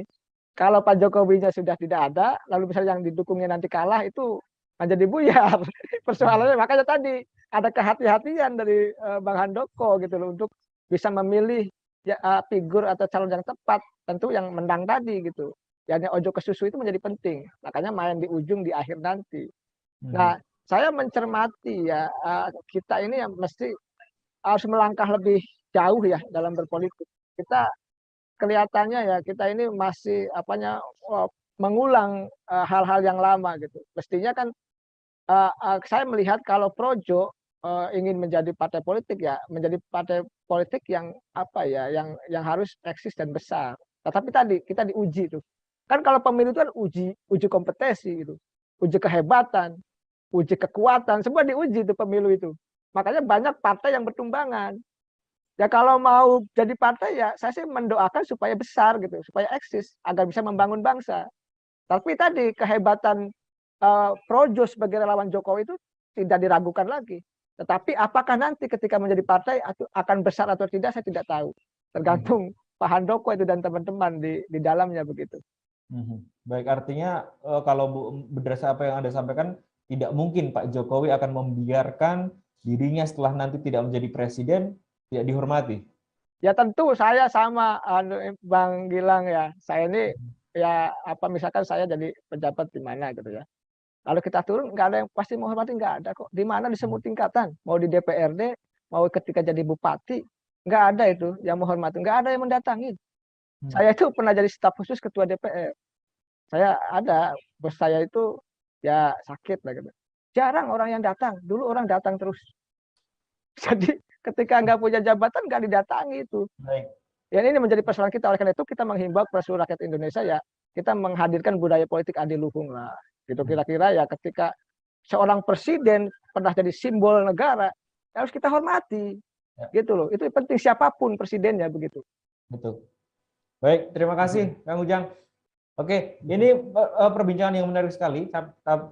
Speaker 5: kalau Pak Jokowinya sudah tidak ada, lalu misalnya yang didukungnya nanti kalah, itu menjadi buyar. Persoalannya makanya tadi ada kehati-hatian dari Bang Handoko gitu loh, untuk bisa memilih ya, figur atau calon yang tepat, tentu yang menang tadi gitu. Yang ojo ke susu itu menjadi penting, makanya main di ujung di akhir nanti. Nah saya mencermati ya, kita ini yang mesti harus melangkah lebih jauh ya dalam berpolitik. Kita kelihatannya ya kita ini masih mengulang hal-hal yang lama gitu. Mestinya kan saya melihat kalau Projo ingin menjadi partai politik ya menjadi partai politik yang yang harus eksis dan besar. Tetapi tadi kita diuji tuh. Kan kalau pemilu itu kan uji kompetensi gitu. Uji kehebatan, uji kekuatan, semua diuji itu pemilu itu. Makanya banyak partai yang bertumbangan. Ya kalau mau jadi partai ya saya sih mendoakan supaya besar gitu, supaya eksis agar bisa membangun bangsa. Tapi tadi kehebatan Projo sebagai relawan Jokowi itu tidak diragukan lagi. Tetapi apakah nanti ketika menjadi partai akan besar atau tidak saya tidak tahu. Tergantung Pak Handoko itu dan teman-teman di dalamnya begitu.
Speaker 1: Baik, artinya kalau berdasarkan apa yang Anda sampaikan, tidak mungkin Pak Jokowi akan membiarkan dirinya setelah nanti tidak menjadi presiden tidak dihormati.
Speaker 5: Ya tentu saya sama Bang Gilang ya. Saya ini ya misalkan saya jadi pejabat di mana gitu ya. Lalu kita turun nggak ada yang pasti menghormati, nggak ada kok. Di mana di semua tingkatan, mau di DPRD, mau ketika jadi bupati, nggak ada itu yang menghormati, nggak ada yang mendatangin. Saya itu pernah jadi staf khusus ketua DPR. Saya ada, bos saya itu ya sakit lah gitu. Jarang orang yang datang, dulu orang datang terus. Jadi ketika nggak punya jabatan nggak didatangi itu.
Speaker 1: Baik.
Speaker 5: Ya ini menjadi persoalan kita. Oleh karena itu kita menghimbau kepada seluruh rakyat Indonesia ya kita menghadirkan budaya politik adiluhung lah. Gitu kira-kira ya ketika seorang presiden pernah jadi simbol negara harus kita hormati. Ya. Gitu loh. Itu penting siapapun presidennya begitu.
Speaker 1: Betul. Baik, terima kasih Kang Ujang. Oke, ini perbincangan yang menarik sekali.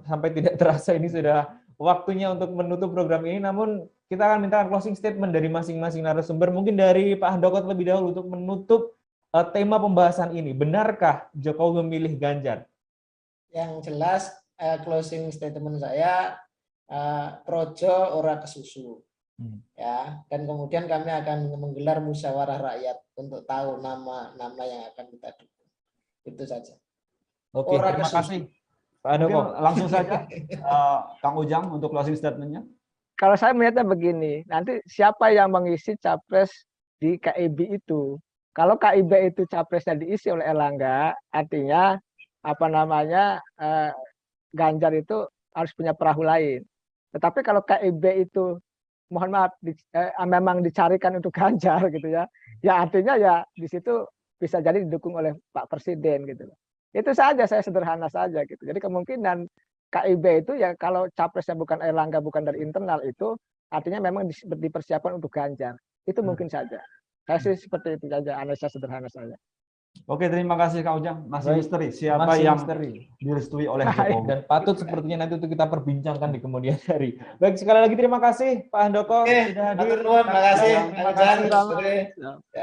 Speaker 1: Sampai tidak terasa ini sudah waktunya untuk menutup program ini. Namun kita akan minta closing statement dari masing-masing narasumber. Mungkin dari Pak Handoko terlebih dahulu untuk menutup tema pembahasan ini. Benarkah Jokowi memilih Ganjar?
Speaker 3: Yang jelas closing statement saya Projo ora kesusu. Ya, dan kemudian kami akan menggelar musyawarah rakyat untuk tahu nama yang akan kita dukung. Itu saja.
Speaker 1: Oke, terima kasih Pak Handoko.
Speaker 2: Langsung saja Kang Ujang untuk closing statement-nya.
Speaker 5: Kalau saya melihatnya begini, nanti siapa yang mengisi capres di KIB itu? Kalau KIB itu capresnya diisi oleh Erlangga, artinya Ganjar itu harus punya perahu lain. Tetapi kalau KIB itu mohon maaf memang dicarikan untuk Ganjar gitu ya, ya artinya ya di situ bisa jadi didukung oleh Pak Presiden gitu. Itu saja, saya sederhana saja gitu. Jadi kemungkinan KIB itu ya kalau capresnya bukan Erlangga, bukan dari internal itu artinya memang dipersiapkan untuk Ganjar. Itu mungkin saja. Saya sih seperti itu saja, analisa sederhana saya.
Speaker 2: Oke, terima kasih Kang Ujang. Masih misteri siapa yang direstui oleh Jokowi.
Speaker 1: Dan patut sepertinya nanti untuk kita perbincangkan di kemudian hari. Baik, sekali lagi terima kasih Pak Handoko sudah hadir.
Speaker 3: Terima kasih.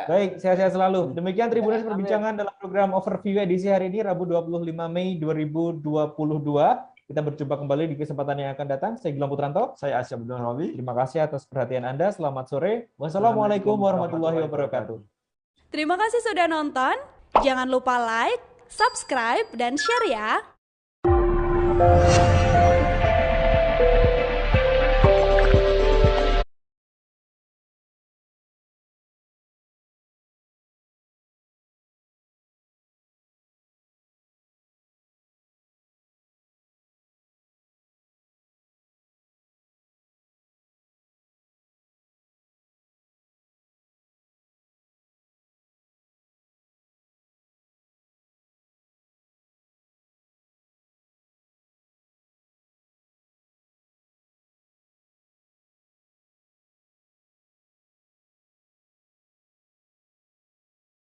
Speaker 1: Baik, sehat-sehat selalu. Demikian Tribuners perbincangan dalam program Overview edisi hari ini Rabu 25 Mei 2022. Kita berjumpa kembali di kesempatan yang akan datang. Saya Gilang Putranto.
Speaker 2: Saya Asya Abdul Rawi.
Speaker 1: Terima kasih atas perhatian Anda. Selamat sore. Wassalamualaikum warahmatullahi wabarakatuh.
Speaker 6: Terima kasih sudah nonton. Jangan lupa like, subscribe, dan share ya.